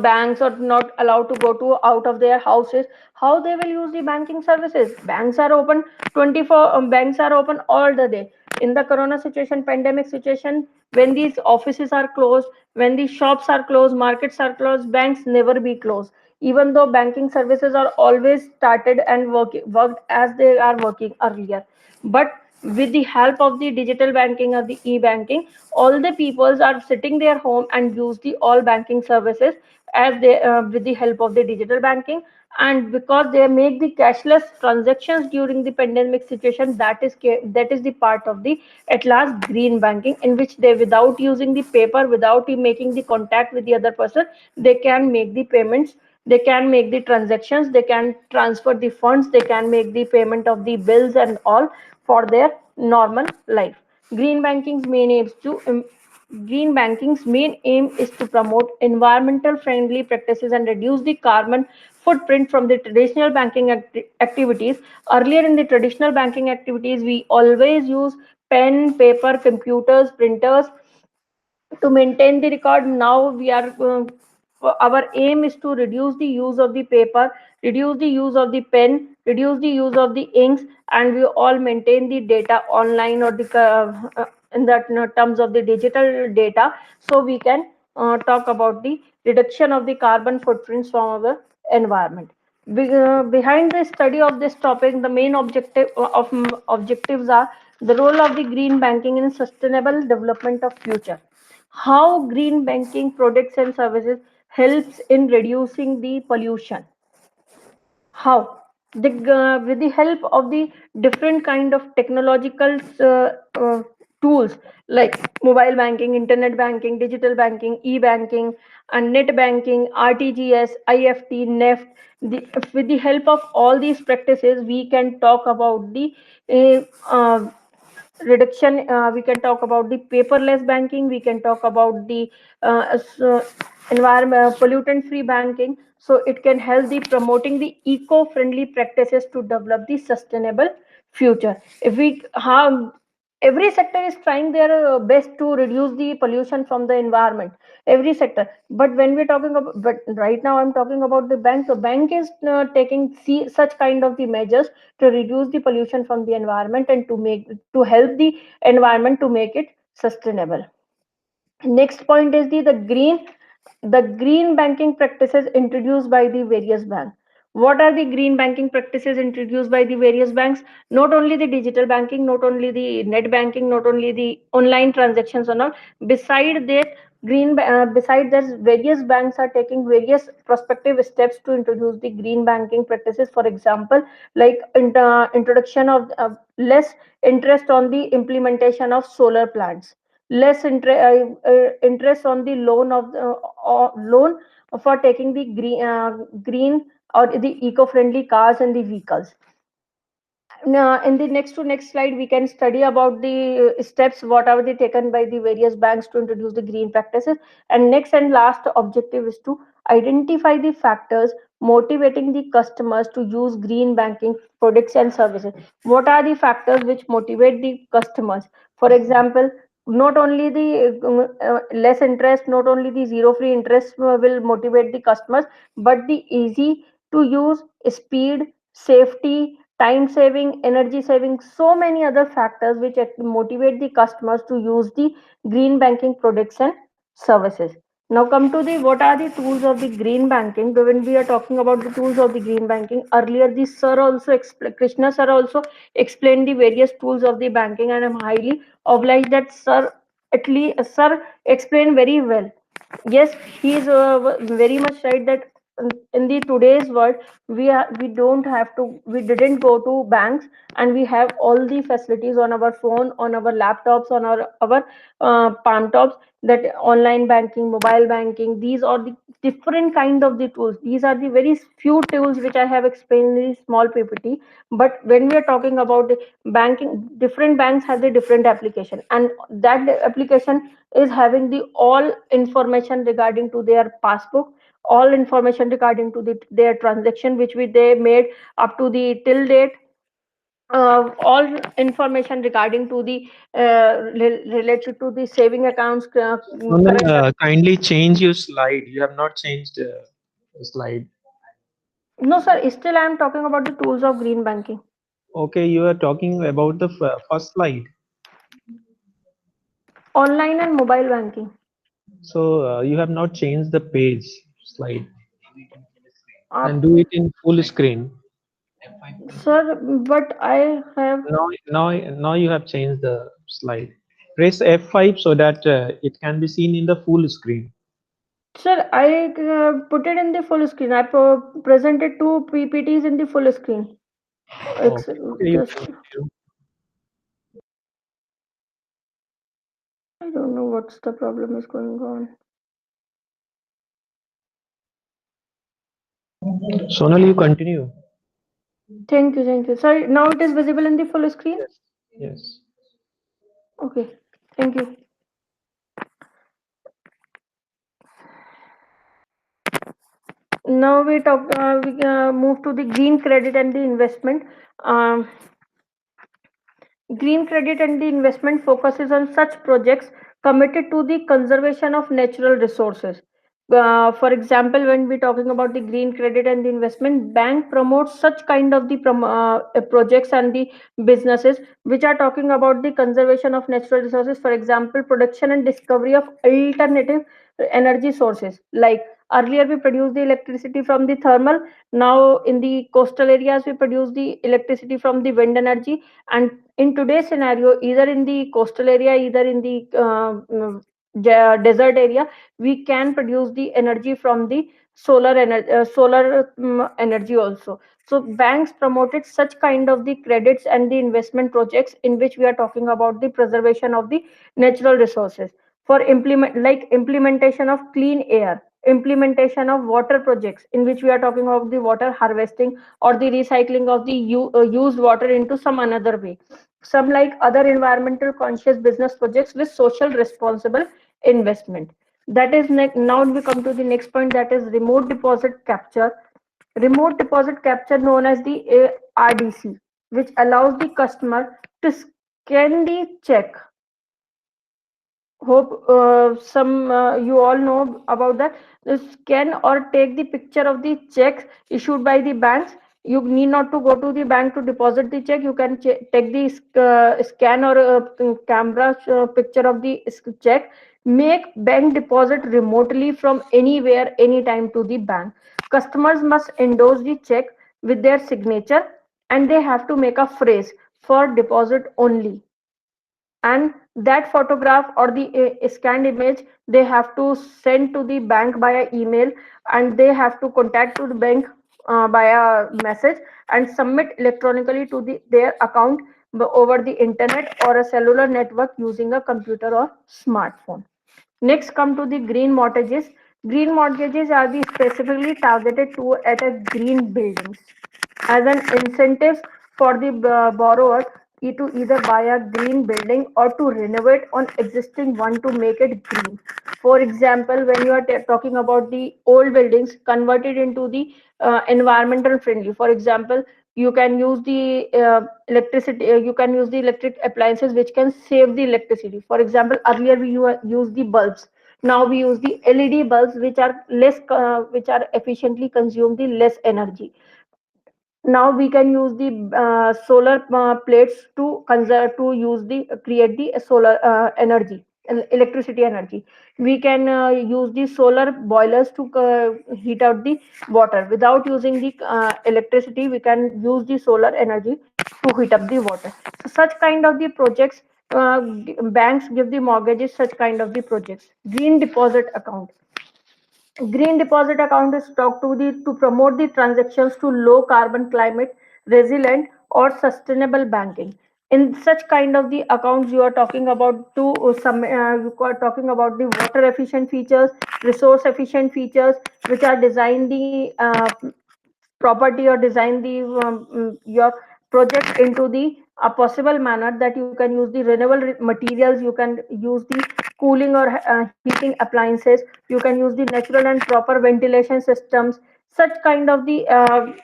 banks or not allowed to go to out of their houses, how they will use the banking services? Banks are open 24, banks are open all the day. In the corona situation, pandemic situation, when these offices are closed, when the shops are closed, markets are closed, banks never be closed, even though banking services are always started and worked as they are working earlier. But with the help of the digital banking or the e-banking, all the peoples are sitting their home and use the all banking services as they with the help of the digital banking. And because they make the cashless transactions during the pandemic situation, that is the part of the at last green banking, in which they, without using the paper, without making the contact with the other person, they can make the payments, they can make the transactions, they can transfer the funds, they can make the payment of the bills and all for their normal life. Green banking's main aims to Green banking's main aim is to promote environmental friendly practices and reduce the carbon footprint from the traditional banking activities. Earlier in the traditional banking activities, we always use pen, paper, computers, printers to maintain the record. Now we are our aim is to reduce the use of the paper, reduce the use of the pen, reduce the use of the inks, and we all maintain the data online or the in that terms of the digital data, so we can talk about the reduction of the carbon footprints from our environment. Behind the study of this topic, the main objectives are the role of the green banking in sustainable development of future, how green banking products and services helps in reducing the pollution, how with the help of the different kind of technological tools like mobile banking, internet banking, digital banking, e-banking, and net banking, rtgs, ift, neft, with the help of all these practices, we can talk about the uh, uh, reduction. We can talk about the paperless banking, we can talk about the environment pollutant free banking. So it can help the promoting the eco friendly practices to develop the sustainable future. If we have, every sector is trying their best to reduce the pollution from the environment, every sector. But when we're talking about, but right now I'm talking about the bank. The bank is taking such kind of the measures to reduce the pollution from the environment and to help the environment to make it sustainable. Next point is the green banking practices introduced by the various banks. What are the green banking practices introduced by the various banks? Not only the digital banking, not only the net banking, not only the online transactions and all. Beside that, beside that, various banks are taking various prospective steps to introduce the green banking practices. For example, like introduction of less interest on the implementation of solar plants, less interest on the loan of loan for taking the green or the eco-friendly cars and the vehicles. In the next slide, we can study about the steps what are they taken by the various banks to introduce the green practices. And next and last objective is to identify the factors motivating the customers to use green banking products and services. What are the factors which motivate the customers? For example, not only the less interest, not only the zero free interest will motivate the customers, but the easy to use, speed, safety, time saving, energy saving, so many other factors which motivate the customers to use the green banking products and services. Now come to the what are the tools of the green banking. When we are talking about the tools of the green banking, earlier the sir also Krishna sir also explained the various tools of the banking, and I'm highly obliged that sir at least sir explained very well. Yes, he is very much right that in the today's world we don't have to, we didn't go to banks, and we have all the facilities on our phone, on our laptops, on our palm tops, that online banking, mobile banking, these are the different kind of the tools. These are the very few tools which I have explained in the small ppt. But when we are talking about the banking, different banks have the different application, and that application is having the all information regarding to their passbook, all information regarding to their transaction which they made up to the till date, all information regarding to the related to the saving accounts, Sonal, current. kindly change your slide. You have not changed the slide. No sir, still I am talking about the tools of green banking. Okay, you are talking about the first slide. Online and mobile banking. So you have not changed the page slide and uh, do it in full screen. Sir, but I have. Now you have changed the slide. Press F5 so that it can be seen in the full screen. Sir, I put it in the full screen. I presented two PPTs in the full screen. Okay, okay, you Just, can continue. I don't know what's the problem is going on. Sonal, you continue. Thank you, thank you. Sorry, now it is visible in the full screen? Yes. Yes. Okay, thank you. Now we move to the green credit and the investment. Um, Green credit and the investment focuses on such projects committed to the conservation of natural resources. For example, when we're talking about the green credit and the investment, bank promotes such kind of the projects and the businesses which are talking about the conservation of natural resources. For example, production and discovery of alternative energy sources. Like earlier, we produce the electricity from the thermal. Now, in the coastal areas, we produce the electricity from the wind energy, and in today's scenario, either in the coastal area, either in the desert area, we can produce the energy from the solar energy also. So banks promoted such kind of the credits and the investment projects in which we are talking about the preservation of the natural resources, for implementation of clean air, implementation of water projects in which we are talking about the water harvesting or the recycling of the used water into some another way. Some like other environmental conscious business projects with social responsible investment. That is now we come to the next point, that is remote deposit capture. Remote deposit capture, known as the RDC, which allows the customer to scan the check. Hope some you all know about that. Scan or take the picture of the checks issued by the banks. You need not to go to the bank to deposit the check. You can take the scan or camera picture of the check. Make bank deposit remotely from anywhere, anytime to the bank. Customers must endorse the check with their signature, and they have to make a phrase for deposit only, and that photograph or the scanned image they have to send to the bank via email, and they have to contact to the bank via message, and submit electronically to their account over the internet or a cellular network using a computer or smartphone. Next, come to the green mortgages. Green mortgages are the specifically targeted to at a green buildings as an incentive for the borrower to either buy a green building or to renovate on existing one to make it green. For example, when you are talking about the old buildings, convert it into the environmental friendly. For example, you can use the electricity, you can use the electric appliances which can save the electricity. For example, earlier we use the bulbs. Now we use the LED bulbs which are less, which are efficiently consume the less energy. Now we can use the solar plates to conserve, to use the create the solar energy, electricity energy. We can use the solar boilers to heat out the water. Without using the electricity, we can use the solar energy to heat up the water. So such kind of the projects, banks give the mortgages, such kind of the projects. Green deposit account. Green deposit account is talked to promote the transactions to low carbon, climate resilient or sustainable banking. In such kind of the accounts, you are talking about you are talking about the water efficient features, resource efficient features, which are designed the property or design the your project into the a possible manner that you can use the renewable materials, you can use the cooling or heating appliances, you can use the natural and proper ventilation systems. Such kind of the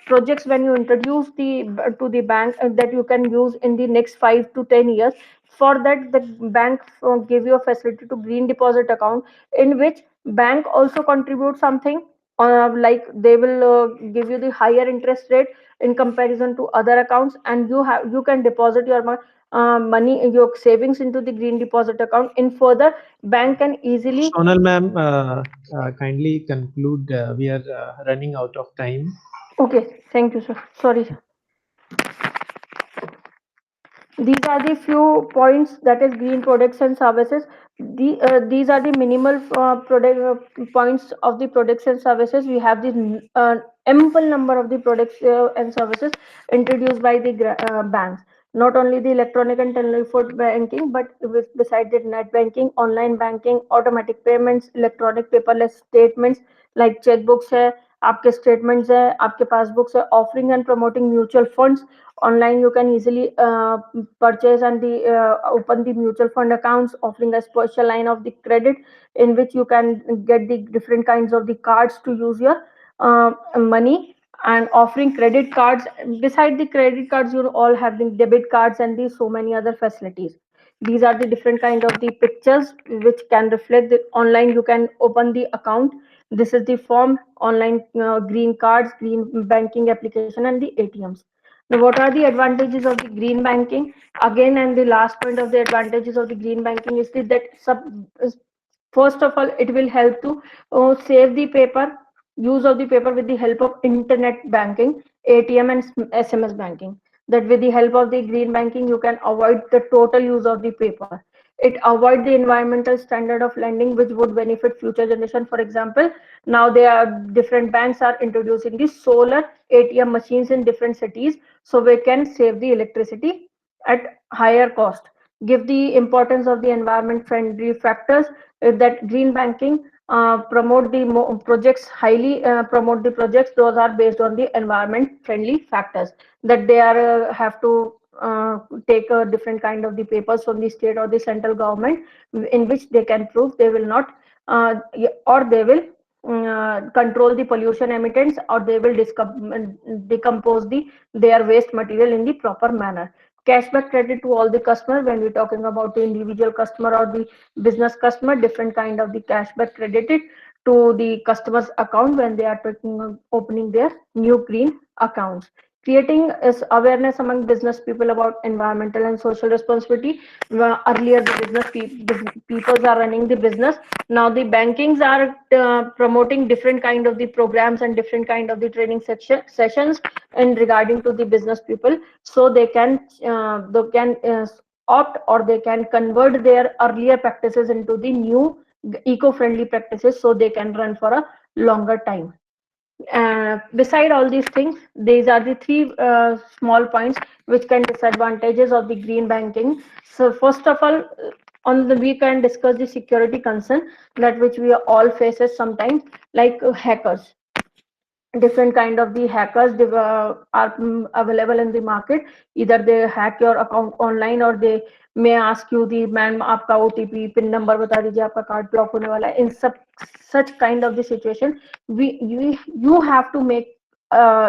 projects, when you introduce the to the bank, that you can use in the next 5 to 10 years. For that, the bank give you a facility to green deposit account, in which bank also contribute something, like they will give you the higher interest rate in comparison to other accounts, and you can deposit your money, your savings into the green deposit account. In further, bank can easily. Sonal ma'am, kindly conclude. We are running out of time. Okay, thank you, sir. Sorry. These are the few points, that is green products and services. These are the minimal product points of the products and services. We have the ample number of the products and services introduced by the banks. Not only the electronic and telephone banking, but beside the net banking, online banking, automatic payments, electronic paperless statements like checkbooks है, आपके statements है, आपके passbooks है, offering and promoting mutual funds. Online, you can easily purchase and open the mutual fund accounts, offering a special line of the credit, in which you can get the different kinds of the cards to use your money, and offering credit cards. Beside the credit cards, you all have the debit cards and the so many other facilities. These are the different kind of the pictures which can reflect the online. You can open the account. This is the form, online green cards, green banking application, and the ATMs. Now, what are the advantages of the green banking? Again, and the last point of the advantages of the green banking is that first of all, it will help to save the paper, use of the paper with the help of internet banking, ATM and SMS banking. That with the help of the green banking, you can avoid the total use of the paper. It avoid the environmental standard of lending, which would benefit future generation. For example, now there are different banks are introducing the solar ATM machines in different cities, so we can save the electricity at higher cost. Give the importance of the environment friendly factors, that green banking promote the projects, highly promote the projects. Those are based on the environment friendly factors, that they are have to take a different kind of the papers from the state or the central government, in which they can prove they will not or they will control the pollution emittents, or they will decompose their waste material in the proper manner. Cashback credit to all the customer. When we're talking about the individual customer or the business customer, different kind of the cashback credited to the customer's account when they are opening their new green accounts. Creating is awareness among business people about environmental and social responsibility. Earlier, the people are running the business. Now the bankings are promoting different kind of the programs and different kind of the training sessions in regarding to the business people, so they can opt, or they can convert their earlier practices into the new eco-friendly practices, so they can run for a longer time. Beside all these things, these are the three small points which can disadvantages of the green banking. So first of all, we can discuss the security concern, that which we all faces sometimes, like hackers. different kind of the hackers are available in the market. Either they hack your account online, or they may ask you the ma'am आपका OTP pin number बता दीजिए, आपका card block होने वाला है. In such kind of the situation, you have to make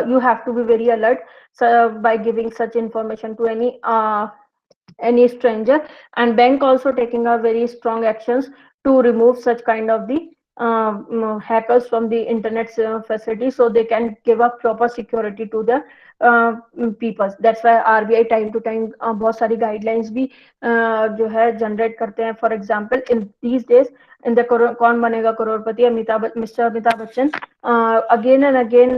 you have to be very alert, so, by giving such information to any stranger. And bank also taking a very strong actions to remove such kind of the hackers from the internet facility, so they can give a proper security to the people. That's why RBI time to time बहुत सारी guidelines भी जो है generate करते हैं. For example, in these days, in the Kaun Banega Crorepati, mister Amitabh Bachchan again and again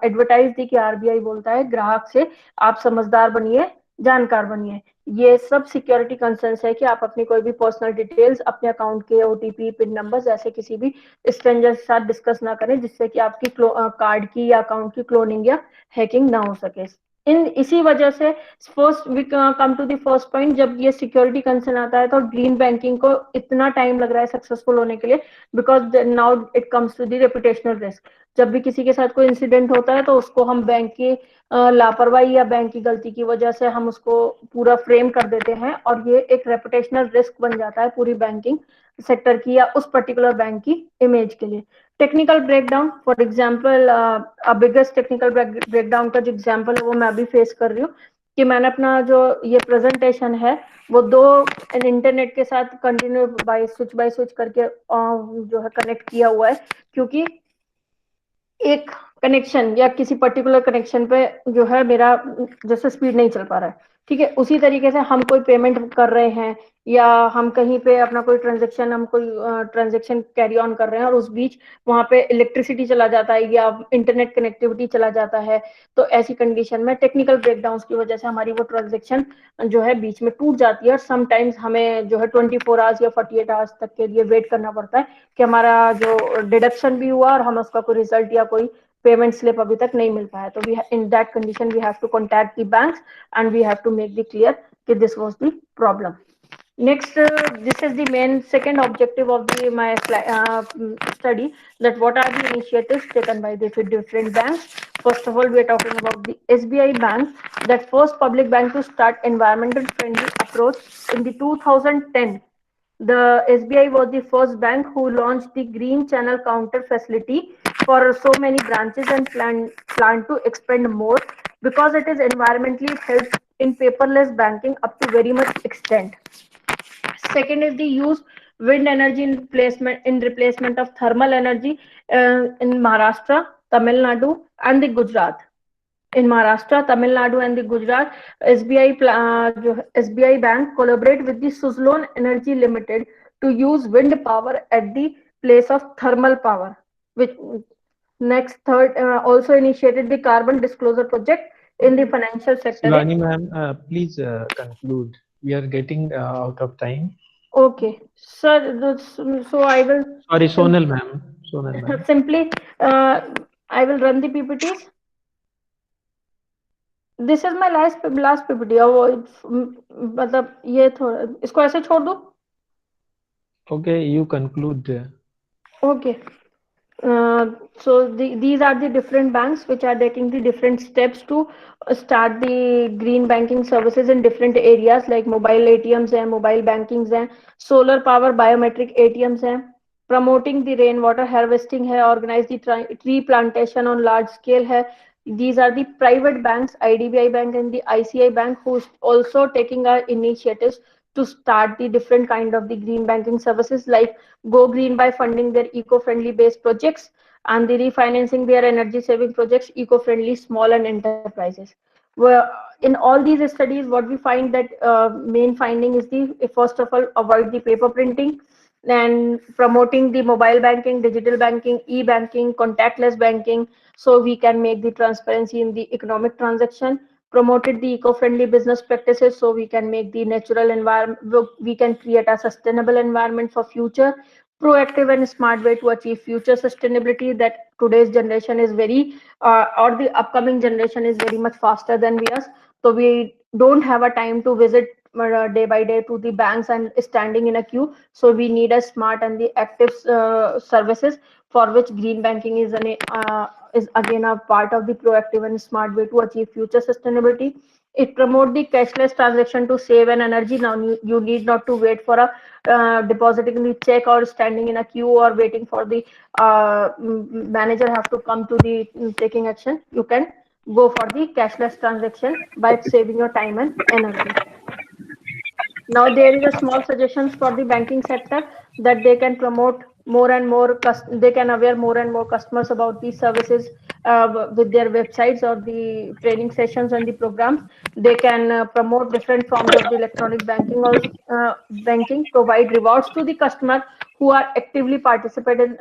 advertise दी कि RBI बोलता है ग्राहक से आप समझदार बनिए, जानकार बनिए. ये सब सिक्योरिटी कंसर्न्स है कि आप अपनी कोई भी पर्सनल डिटेल्स, अपने अकाउंट के OTP पिन नंबर्स ऐसे किसी भी स्ट्रेंजर के साथ डिस्कस ना करें, जिससे कि आपकी कार्ड की या अकाउंट की क्लोनिंग या हैकिंग ना हो सके. इसी वजह से first we come to the first point, जब ये सिक्योरिटी कंसर्न आता है तो ग्रीन बैंकिंग को इतना टाइम लग रहा है सक्सेसफुल होने के लिए, because now it comes to the reputational risk. जब भी किसी के साथ कोई इंसिडेंट होता है तो उसको हम बैंक की लापरवाही या बैंक की गलती की वजह से हम उसको पूरा फ्रेम कर देते हैं, और ये एक रेपुटेशनल रिस्क बन जाता है पूरी बैंकिंग सेक्टर की या उस पर्टिकुलर बैंक की इमेज के लिए. Technical breakdown, for example biggest technical breakdown का जो एग्जांपल है वो मैं अभी फेस कर रही हूँ कि मैंने अपना जो ये प्रेजेंटेशन है वो दो इंटरनेट के साथ कंटिन्यू बाय स्विच करके जो है कनेक्ट किया हुआ है, क्योंकि एक कनेक्शन या किसी पर्टिकुलर कनेक्शन पे जो है मेरा जैसे स्पीड नहीं चल पा रहा है. ठीक है, उसी तरीके से हम कोई पेमेंट कर रहे हैं या हम कहीं पे अपना कोई ट्रांजेक्शन, हम कोई ट्रांजेक्शन कैरी ऑन कर रहे हैं और उस बीच वहां पे इलेक्ट्रिसिटी चला जाता है या इंटरनेट कनेक्टिविटी चला जाता है, तो ऐसी कंडीशन में टेक्निकल ब्रेकडाउन की वजह से हमारी वो ट्रांजेक्शन जो है बीच में टूट जाती है, और समटाइम्स हमें जो है 24 आवर्स या 48 आवर्स तक के लिए वेट करना पड़ता है कि हमारा जो डिडक्शन भी हुआ और हमें उसका कोई रिजल्ट या कोई पेमेंट स्लिप अभी तक नहीं मिल पाया. तो we in that condition we have to contact the banks and we have to make the clear कि this was the problem. Next, this is the main second objective of the my study, that what are the initiatives taken by the different banks. First of all, we are talking about the SBI Bank, that first public bank to start environmental friendly approach in the 2010. The SBI was the first bank who launched the green channel counter facility for so many branches and plan to expand more, because it is environmentally helps in paperless banking up to very much extent. Second is the use wind energy in replacement of thermal energy in Maharashtra, Tamil Nadu, and the Gujarat. In Maharashtra, Tamil Nadu, and the Gujarat, SBI Bank collaborate with the Suzlon Energy Limited to use wind power at the place of thermal power. Which next third also initiated the carbon disclosure project in the financial sector. Shivani ma'am, please conclude. We are getting out of time. Okay, sir. So I will. Sorry, Sonal ma'am. Sonal ma'am. Simply, I will run the PPTs. This is my last PPT. मतलब ये थोड़ा इसको ऐसे छोड़ दो. Okay, you conclude. Okay. So these are the different banks which are taking the different steps to start the green banking services in different areas, like mobile ATMs and mobile bankings and solar power biometric ATMs and promoting the rainwater harvesting है, organize the tree plantation on large scale है. These are the private banks, IDBI Bank and the ICI Bank, who's also taking our initiatives to start the different kind of the green banking services, like go green by funding their eco-friendly based projects and the refinancing their energy saving projects, eco-friendly small and enterprises. Well, in all these studies, what we find that main finding is the first of all, avoid the paper printing and promoting the mobile banking, digital banking, e-banking, contactless banking, so we can make the transparency in the economic transaction. Promoted the eco-friendly business practices, so we can make the natural environment, we can create a sustainable environment for future. Proactive and smart way to achieve future sustainability, that today's generation is very or the upcoming generation is very much faster than we are, so we don't have a time to visit day by day to the banks and standing in a queue, so we need a smart and the active services, for which green banking is is again a part of the proactive and smart way to achieve future sustainability. It promotes the cashless transaction to save an energy. Now you need not to wait for a depositing the check or standing in a queue or waiting for the manager have to come to the taking action. You can go for the cashless transaction by saving your time and energy. Now there is a small suggestions for the banking sector that they can promote more and more, they can aware more and more customers about these services with their websites or the training sessions and the programs. They can promote different forms of the electronic banking, also banking, provide rewards to the customer who are actively participating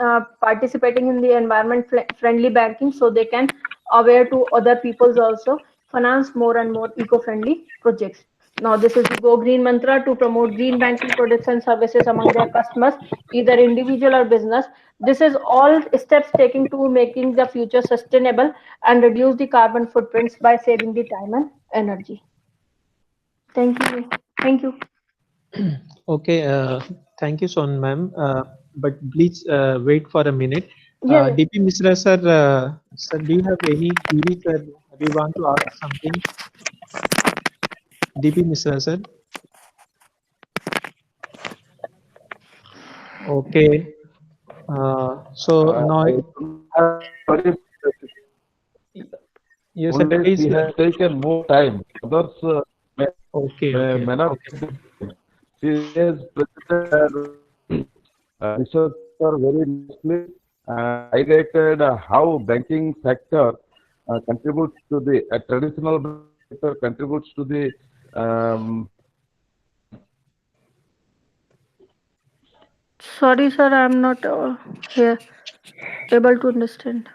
in the environment friendly banking, so they can aware to other peoples also, finance more and more eco-friendly projects. Now, this is the Go Green mantra to promote green banking products and services among their customers, either individual or business. This is all steps taken to making the future sustainable and reduce the carbon footprints by saving the time and energy. Thank you. Thank you. Okay, thank you, Son ma'am. But please wait for a minute. Yeah, yeah. DP Mishra sir, sir, do you have any query, sir? Do you want to ask something? DP Mishra sir. Okay. So now, I don't have very yes, sir, only please. he has taken more time. Others Okay, may okay, not. okay. She has presented researcher very nicely and highlighted how banking sector contributes to the traditional banking sector contributes to the Sorry, sir, I'm not here able to understand.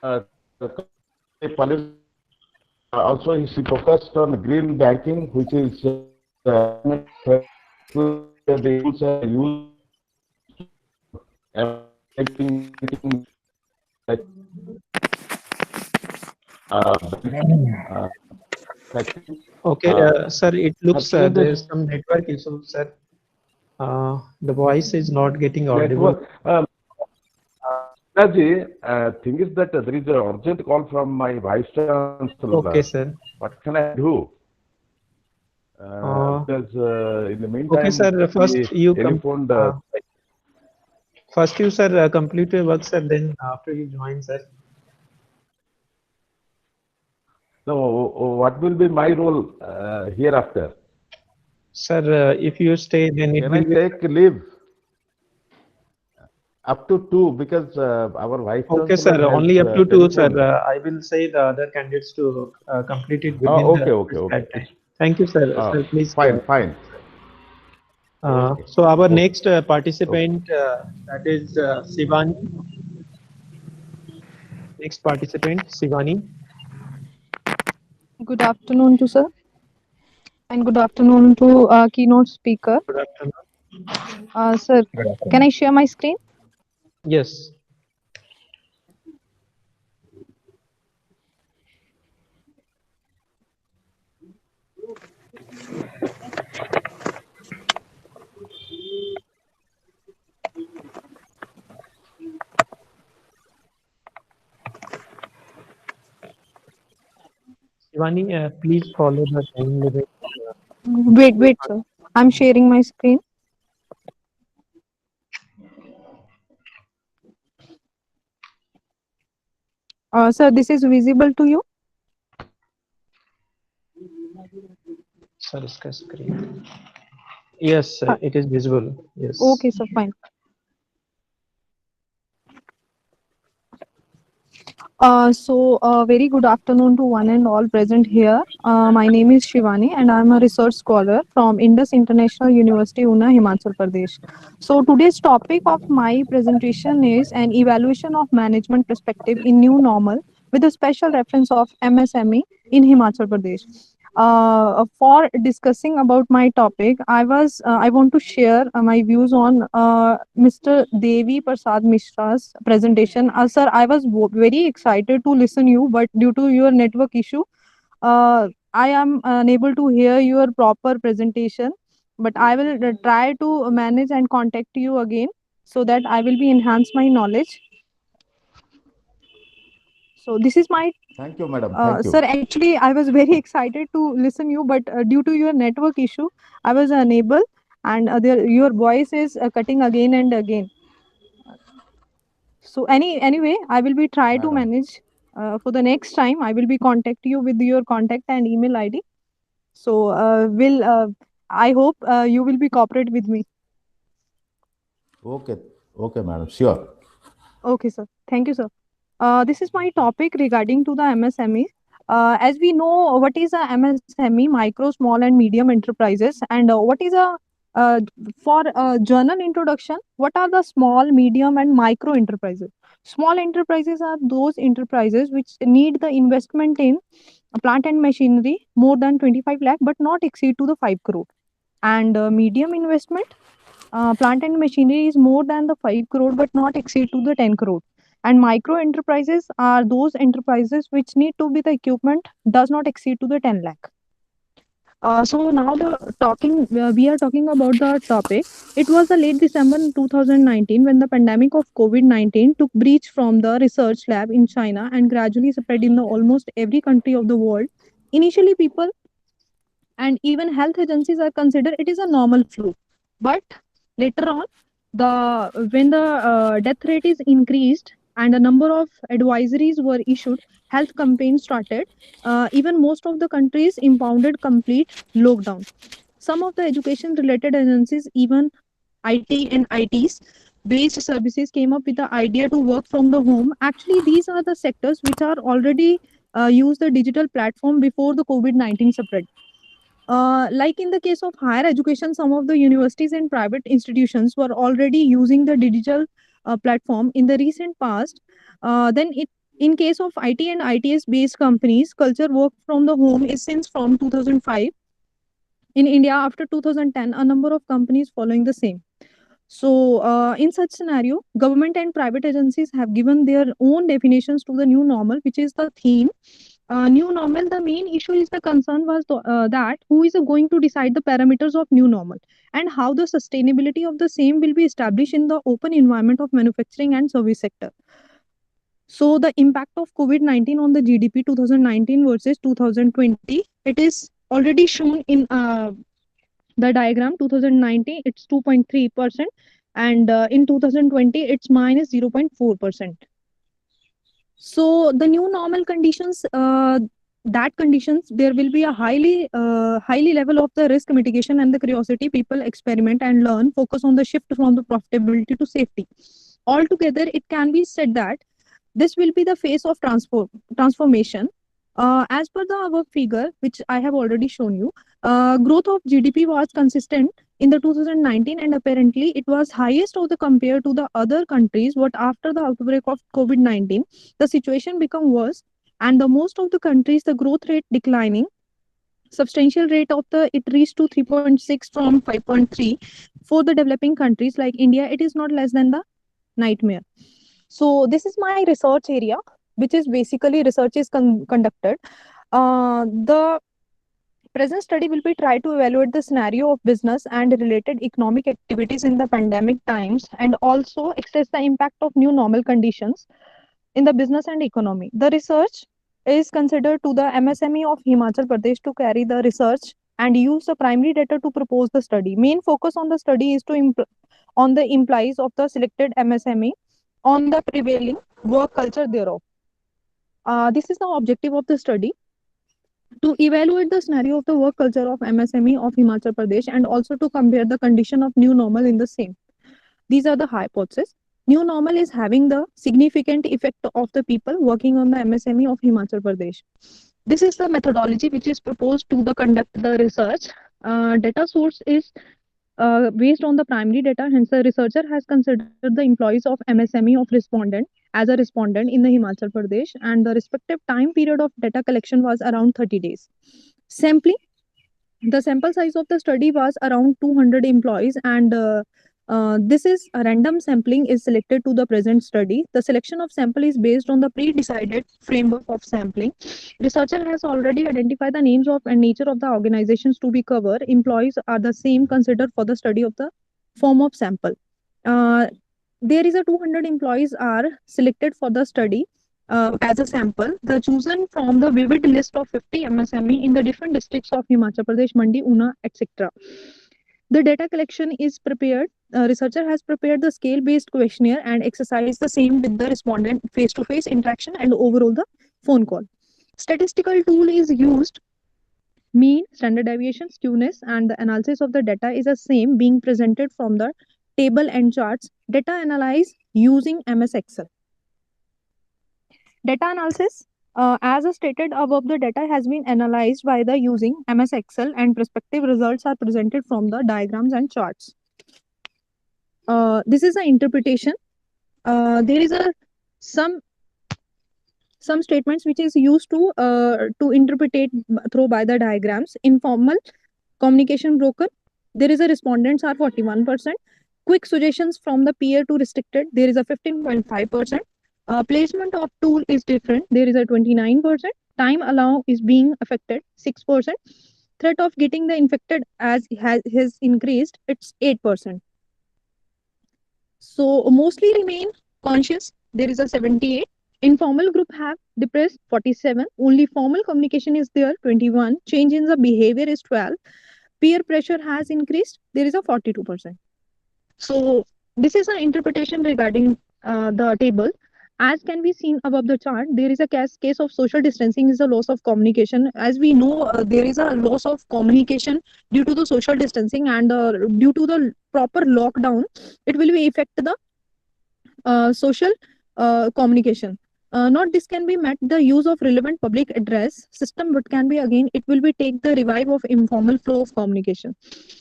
the policy. Also, she focused on green banking, which is the tools are used making like uh, Okay, sir, it her looks there is presentation some network issue, sir. The voice is not getting audible. network. Ji, thing is that there is an urgent call from my vice chancellor. Okay, sir. What can I do? Because in the Okay, meantime, sir. he telephoned. First you, sir, complete your work, sir. Then after you join, sir. So, what will be my role hereafter? Sir, if you stay, then it Can I will be. take leave? Up to 2, because our vice Okay, chancellor sir. has Only up to 2, sir. telephoned. I will say the other candidates to complete it within Oh, okay, the okay, okay. prescribed time. Thank you, sir. Sir, please. Fine, fine. Okay. So our Okay. next participant, that is Shivani. Next participant, Shivani. Good afternoon to sir, and good afternoon to keynote speaker. Good afternoon. Sir, can I share my screen? Yes. Shivani, please follow the time limit. Wait, sir. I'm sharing my screen. Sir, this is visible to you? Sir, iska screen. Yes, Uh, it is visible. Yes. okay, sir, fine. Very good afternoon to one and all present here. My name is Shivani and I'm a research scholar from Indus International University, Una, Himachal Pradesh. So today's topic of my presentation is an evaluation of management perspective in new normal with a special reference of MSME in Himachal Pradesh. For discussing about my topic, I want to share my views on Mr. Devi Prasad Mishra's presentation. Sir, I was very excited to listen you, but due to your network issue, I am unable to hear your proper presentation. But I will try to manage and contact you again so that I will be enhance my knowledge. So this is my Thank you, madam. Thank sir. you. Actually, I was very excited to listen you, but due to your network issue, I was unable, and your voice is cutting again and again. So anyway, I will be try to Madam. manage for the next time. I will be contact you with your contact and email ID. So will I hope you will be cooperate with me. Okay. Okay, madam. Sure. Okay, sir. Thank you, sir. This is my topic regarding to the MSME. As we know, what is a MSME, micro, small, and medium enterprises, and what is a for a journal introduction, what are the small, medium, and micro enterprises? Small enterprises are those enterprises which need the investment in plant and machinery more than 25 lakh, but not exceed to the 5 crore. And medium investment plant and machinery is more than the 5 crore but not exceed to the 10 crore. And micro enterprises are those enterprises which need to be the equipment does not exceed to the 10 lakh. So now we are talking about the topic. It was the late December 2019 when the pandemic of COVID-19 took breach from the research lab in China and gradually spread in the almost every country of the world. Initially, people and even health agencies are considered it is a normal flu, but later on the when the death rate is increased and a number of advisories were issued, health campaigns started, even most of the countries impounded complete lockdown. Some of the education related agencies, even IT and ITs based services, came up with the idea to work from the home. Actually, these are the sectors which are already use the digital platform before the COVID-19 spread. Like in the case of higher education, some of the universities and private institutions were already using the digital platform in the recent past. Then it in case of IT and ITS based companies, culture work from the home is since from 2005. In India, after 2010, a number of companies following the same. So, in such scenario, government and private agencies have given their own definitions to the new normal, which is the theme. New normal, the main issue is the concern was that who is going to decide the parameters of new normal and how the sustainability of the same will be established in the open environment of manufacturing and service sector. So, the impact of COVID-19 on the GDP 2019 versus 2020, it is already shown in the diagram. 2019 it's 2.3%, and in 2020 it's minus 0.4%. So the new normal conditions, that conditions there will be a highly level of the risk mitigation and the curiosity. People experiment and learn, focus on the shift from the profitability to safety. Altogether, it can be said that this will be the phase of transformation. As per the above figure, which I have already shown you, growth of GDP was consistent in the 2019, and apparently it was highest of the compared to the other countries. But after the outbreak of COVID-19, the situation become worse, and the most of the countries the growth rate declining. Substantial rate of the it reached to 3.6 from 5.3. For the developing countries like India, it is not less than the nightmare. So this is my research area, which is basically research is conducted. The present study will be try to evaluate the scenario of business and related economic activities in the pandemic times, and also assess the impact of new normal conditions in the business and economy. The research is considered to the MSME of Himachal Pradesh to carry the research and use the primary data to propose the study. Main focus on the study is to on the implies of the selected MSME on the prevailing work culture thereof. This is the objective of the study, to evaluate the scenario of the work culture of MSME of Himachal Pradesh and also to compare the condition of new normal in the same. These are the hypotheses. New normal is having the significant effect of the people working on the MSME of Himachal Pradesh. This is the methodology which is proposed to the conduct the research. Data source is based on the primary data. Hence, the researcher has considered the employees of MSME of respondent as a respondent in the Himachal Pradesh, and the respective time period of data collection was around 30 days. Sampling, the sample size of the study was around 200 employees, and this is a random sampling is selected to the present study. The selection of sample is based on the pre-decided framework of sampling. Researcher has already identified the names of and nature of the organizations to be covered. Employees are the same considered for the study of the form of sample. There is a 200 employees are selected for the study. as a sample, the chosen from the vivid list of 50 MSME in the different districts of Himachal Pradesh, Mandi, Una, etc. The data collection is prepared. Researcher has prepared the scale-based questionnaire and exercised the same with the respondent face-to-face interaction and overall the phone call. Statistical tool is used. Mean, standard deviation, skewness, and the analysis of the data is the same, being presented from the table and charts. Data analyzed using MS Excel. Data analysis, as stated above, the data has been analyzed by the using MS Excel and prospective results are presented from the diagrams and charts. This is an interpretation. There is some statements which is used to interpret through by the diagrams. Informal communication broken. There is a respondents are 41%. Quick suggestions from the peer to restricted. There is a 15.5%. Placement of tool is different. There is a 29%. Time allow is being affected 6%. Threat of getting the infected as has increased. It's 8%. So mostly remain conscious. There is a 78. Informal group have depressed 47. Only formal communication is there 21. Change in the behavior is 12. Peer pressure has increased. There is a 42%. So this is an interpretation regarding the table. As can be seen above the chart, there is a case of social distancing is a loss of communication. As we know, there is a loss of communication due to the social distancing and due to the proper lockdown, it will be affect the social communication. Not this can be met the use of relevant public address system, but can be again it will be take the revive of informal flow of communication.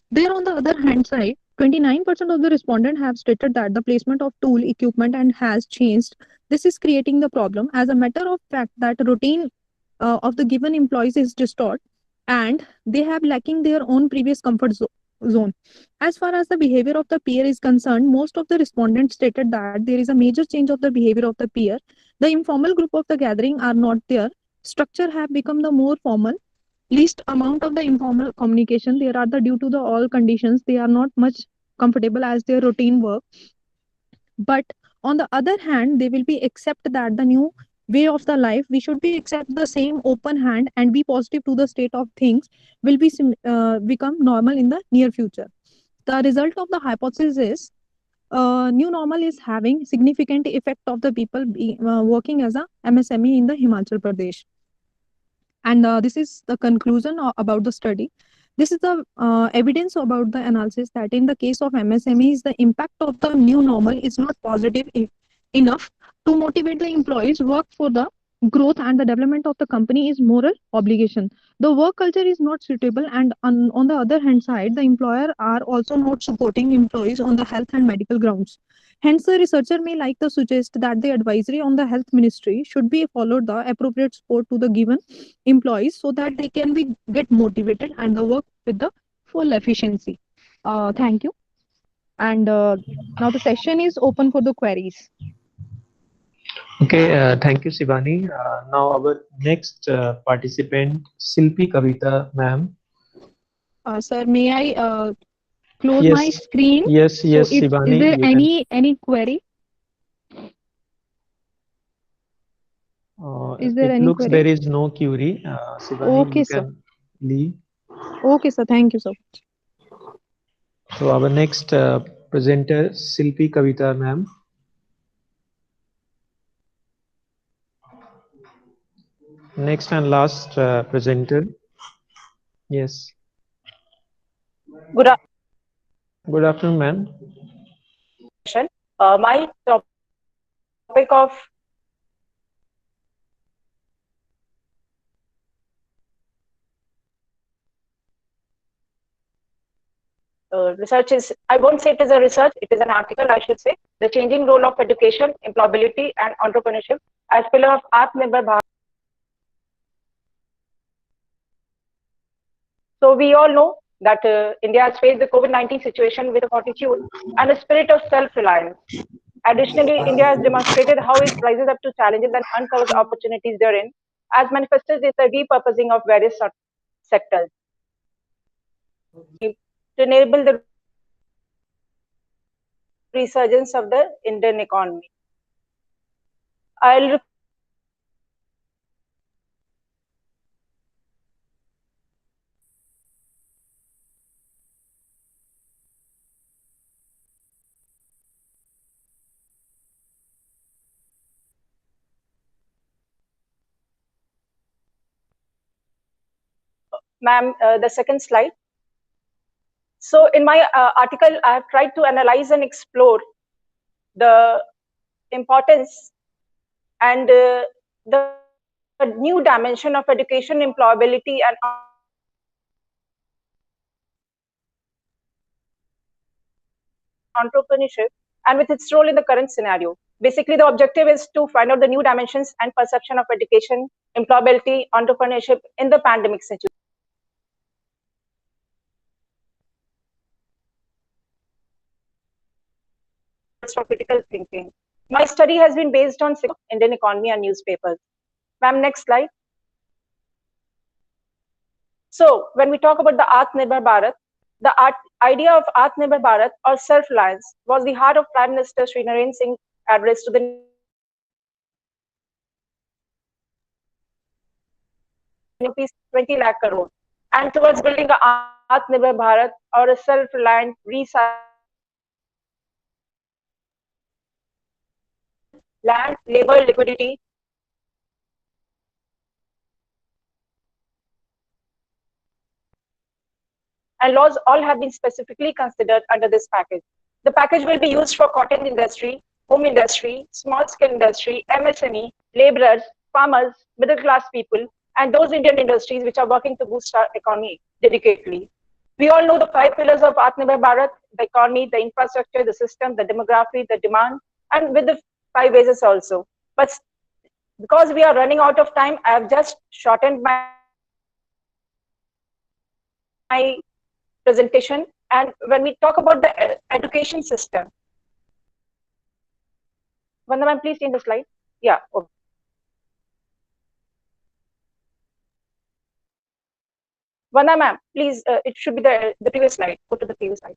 There on the other hand side, 29% of the respondents have stated that the placement of tool equipment and has changed. This is creating the problem as a matter of fact that routine of the given employees is distorted and they have lacking their own previous comfort zone. As far as the behavior of the peer is concerned, most of the respondents stated that there is a major change of the behavior of the peer. The informal group of the gathering are not there. Structure have become the more formal. Least amount of the informal communication there are the due to the all conditions they are not much comfortable as their routine work. But on the other hand, they will be accept that the new way of the life we should be accept the same open hand and be positive to the state of things will be become normal in the near future. The result of the hypothesis is new normal is having significant effect of the people working as a MSME in the Himachal Pradesh. And this is the conclusion about the study. This is the evidence about the analysis that in the case of MSMEs, the impact of the new normal is not positive enough to motivate the employees work for the growth and the development of the company is moral obligation. The work culture is not suitable and on the other hand side, the employer are also not supporting employees on the health and medical grounds. Hence, the researcher may like to suggest that the advisory on the health ministry should be followed the appropriate support to the given employees so that they can be get motivated and the work with the full efficiency. Thank you. And now the session is open for the queries. Okay, thank you, Shivani. Now our next participant, Shilpi Kavita, ma'am. Sir, may I close Yes, my screen? yes, So yes, is Shivani, there you any query? Is there it any looks query? there is no query. Shivani, Okay, you sir. can leave. Okay, sir. Thank you so much. So our next presenter, Shilpi Kavita, ma'am. Next and last presenter. Yes. Good Good afternoon, ma'am. afternoon. My topic of research is, I won't say it is a research, it is an article, I should say, the changing role of education, employability and entrepreneurship as pillar of Atmanirbhar Bharat. So we all know that India has faced the COVID-19 situation with a fortitude and a spirit of self-reliance. Additionally, India has demonstrated how it rises up to challenges and uncovers opportunities therein, as manifested in the repurposing of various sectors to enable the resurgence of the Indian economy. I'll ma'am, the second slide. So in my article, I have tried to analyze and explore the importance and the new dimension of education, employability, and entrepreneurship, and with its role in the current scenario. Basically, the objective is to find out the new dimensions and perception of education, employability, entrepreneurship in the pandemic situation. For critical thinking. My study has been based on Indian economy and newspapers. Ma'am, next slide. So when we talk about the Atmanirbhar Bharat, the idea of Atmanirbhar Bharat or self-reliance was the heart of Prime Minister Sri Narendra Singh's address to the 20 lakh crore and towards building a Atmanirbhar Bharat or a self-reliant, land, labor, liquidity, and laws all have been specifically considered under this package. The package will be used for cotton industry, home industry, small scale industry, MSME, laborers, farmers, middle class people, and those Indian industries which are working to boost our economy dedicatedly. We all know the 5 pillars of Atmanirbhar Bharat: the economy, the infrastructure, the system, the demography, the demand, and with the 5 phases also. But because we are running out of time, I have just shortened my presentation. And when we talk about the education system, Vanda ma'am, please change the slide. Yeah. Okay. Vanda ma'am, please, it should be the previous slide. Go to the previous slide.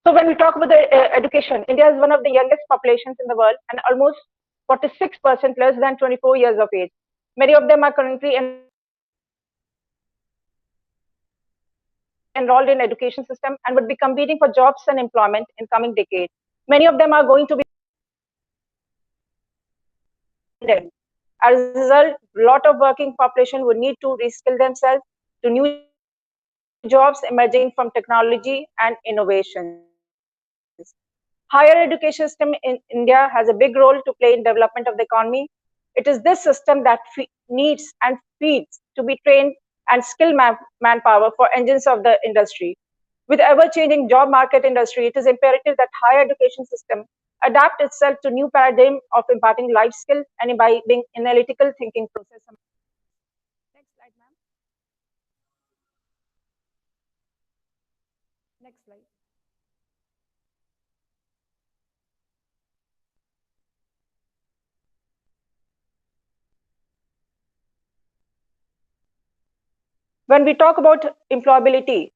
So when we talk about the education, India is one of the youngest populations in the world and almost 46% less than 24 years of age. Many of them are currently enrolled in education system and would be competing for jobs and employment in coming decades. Many of them are going to be as a result, a lot of working population would need to reskill themselves to new jobs emerging from technology and innovations. Higher education system in India has a big role to play in development of the economy. It is this system that needs and feeds to be trained and skilled manpower for engines of the industry. With ever-changing job market industry, it is imperative that higher education system adapt itself to new paradigm of imparting life skill and imbibing analytical thinking process. Next slide, ma'am. Next slide. When we talk about employability,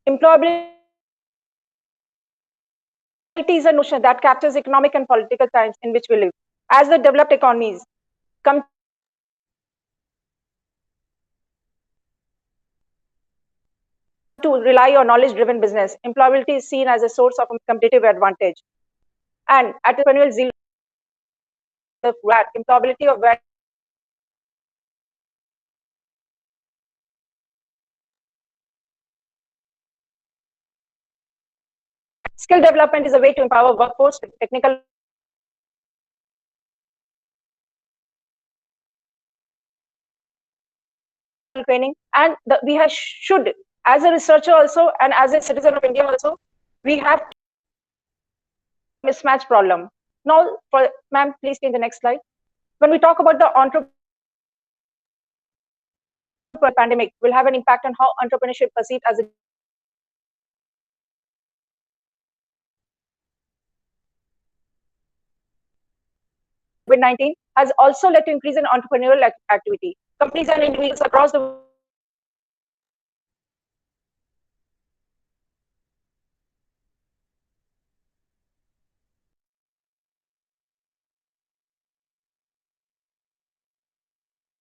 employability is a notion that captures economic and political times in which we live. As the developed economies come to rely on knowledge-driven business, employability is seen as a source of competitive advantage. And at the entrepreneurial zeal, the employability of skill development is a way to empower workforce with technical training. And we should, as a researcher also, and as a citizen of India also, we have mismatch problem. Now, ma'am, please change the next slide. When we talk about the entrepreneurship pandemic, will have an impact on how entrepreneurship perceived as a COVID-19 has also led to increase in entrepreneurial activity. Companies and individuals across the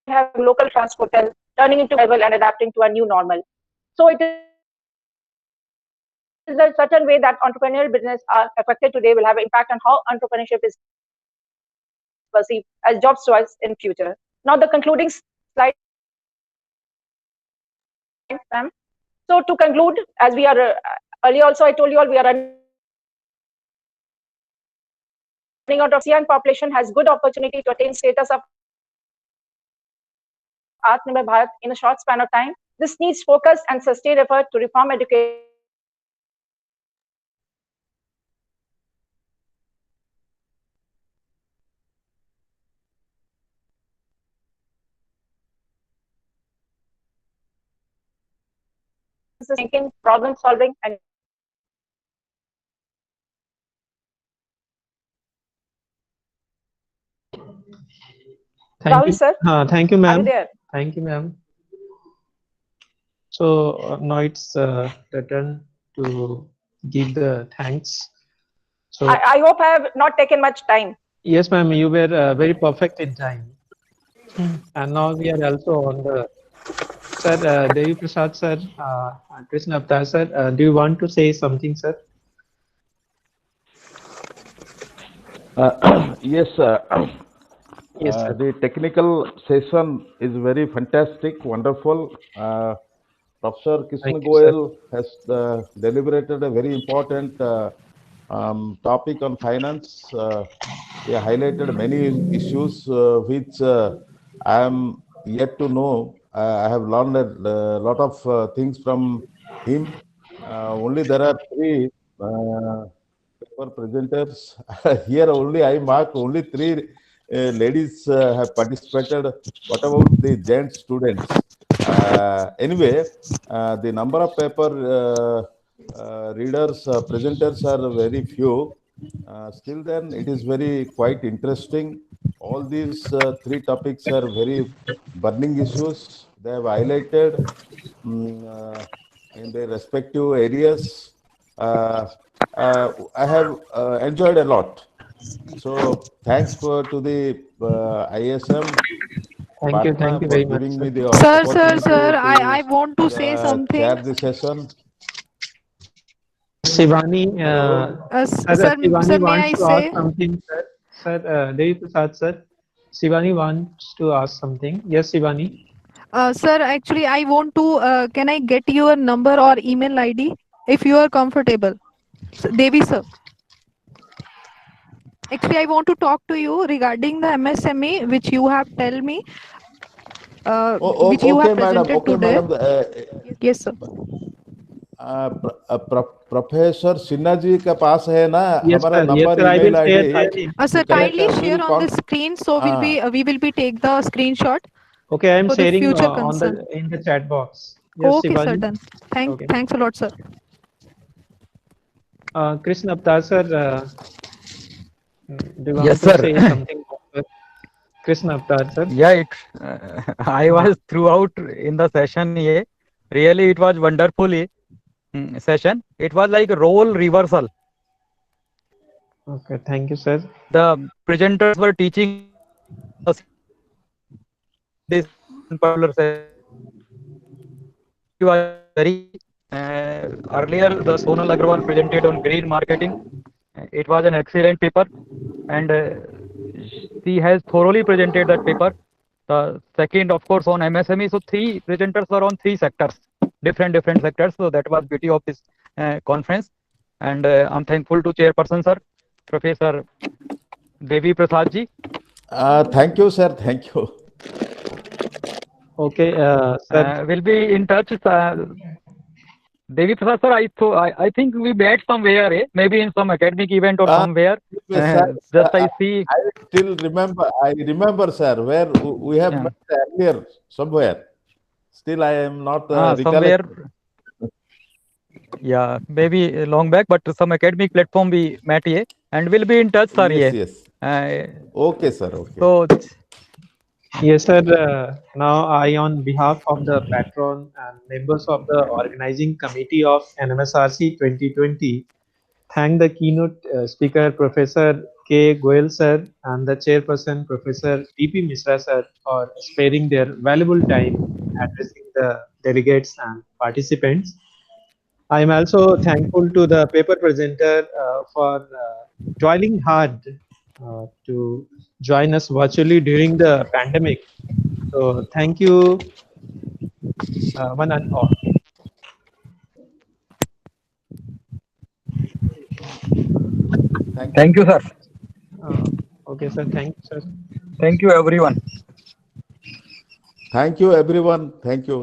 have local transport turning into travel and adapting to a new normal. So it in a certain way that entrepreneurial business are affected today will have impact on how entrepreneurship is perceived as job choice in future. Now the concluding slide, ma'am. So to conclude, as we are earlier also I told you all we are running out of young population has good opportunity to attain status of Atmanirbhar in a short span of time. This needs focused and sustained effort to reform education thinking, problem solving, and Thank Rahul you. sir, Thank you, are you ma'am. there? Thank you, ma'am. So now it's the turn to give the thanks. So I hope I have not taken much time. yes, ma'am, you were very perfect in time. And now we are also on the sir, Devi Prasad sir, Krishna Avtar sir. Do you want to say something, sir? Yes, Yes, sir. the technical session is very fantastic, wonderful. Professor Krishna Thank you, sir. Goyal has deliberated a very important topic on finance. He highlighted many issues which I am yet to know. I have learned a lot of things from him. Only there are three paper presenters. Here only I mark only three ladies have participated. What about the gent students? Anyway, the number of paper readers, presenters are very few. Still then, it is very quite interesting. All these three topics are very burning issues. They have highlighted in their respective areas. I have enjoyed a lot. So thanks to the ISM Thank Patna you for very much, giving me sir. the opportunity Sir, I to want to say chair something. the session. Shivani, Hello. Shivani May wants I to ask say? something, sir. Sir, Devi Prasad, sir. Shivani wants to ask something. Yes, Shivani. Sir, actually, I want to. Can I get your number or email ID if you are comfortable? Devi sir. Actually, I want to talk to you regarding the MSME which you have tell me, which you have presented Okay, today. madam. Yes, sir. Professor Sinha ji के पास है ना Yes, हमारा sir. Yes, नंबर sir. I will email share. ID I Sir, can I kindly we'll share on the screen, so we will be take the screenshot Okay, I am for the sharing future on concern. the in the chat box. Yes, Okay, sir, Shivani. done. Okay. Thanks a lot, sir. Krishna Avtar, sir. Do you want Yes, to sir. say something, sir? Krishna Avtar, sir. Yeah, I was throughout in the session. Yeah, really, it was wonderful session. It was like role reversal. Okay, thank you, sir. The presenters were teaching this particular session. It was very earlier. The Sonal Agarwal presented on green marketing. It was an excellent paper, and she has thoroughly presented that paper. The second, of course, on MSME. So three presenters were on three sectors, different sectors. So that was beauty of this conference, and I'm thankful to Chairperson Sir, Professor Devi Prasad ji. thank you sir, thank you. Okay, sir. We'll be in touch. Devi Prasad sir, I think we met somewhere, maybe in some academic event or somewhere. Sir, Just I see. I still remember. I remember, sir, where we have met earlier somewhere. Still, I am not Somewhere. recollecting. Yeah, maybe long back, but some academic platform we met here, and we'll be in touch, sir. Yes. Okay, sir. Okay. So, Yes, sir. Now I, on behalf of the patron and members of the organizing committee of NMSRC 2020, thank the keynote speaker, Professor K. Goyal sir, and the chairperson, Professor P.P. Mishra sir, for sparing their valuable time in addressing the delegates and participants. I'm also thankful to the paper presenter for toiling hard to join us virtually during the pandemic. So thank you, one and all. Thank you, sir. Okay, sir. Thank you, sir. Thank you, everyone. Thank you, everyone. Thank you.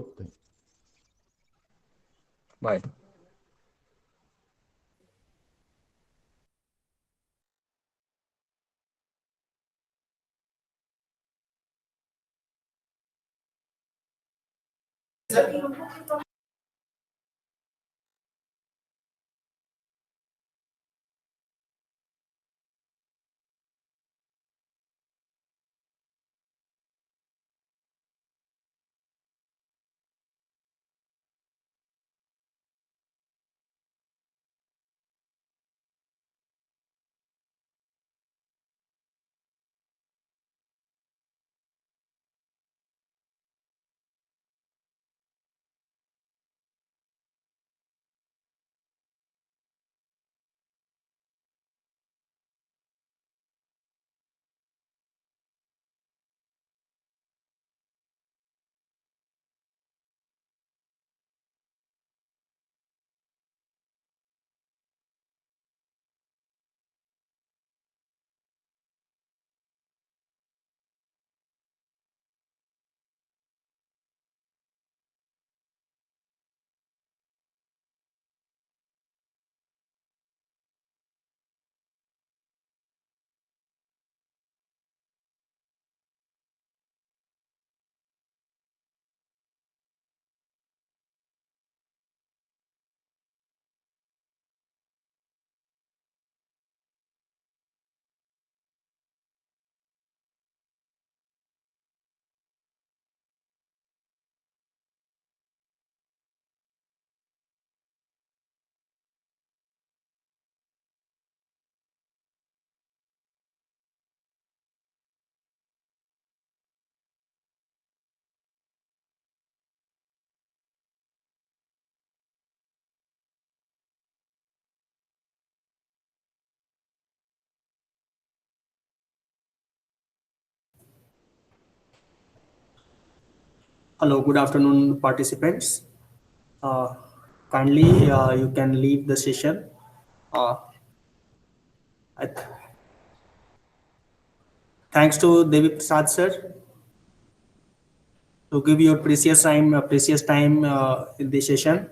Bye. Hello, good afternoon, participants. Kindly, you can leave the session. Uh, Thanks to Devi Prasad sir to give your precious time in the session.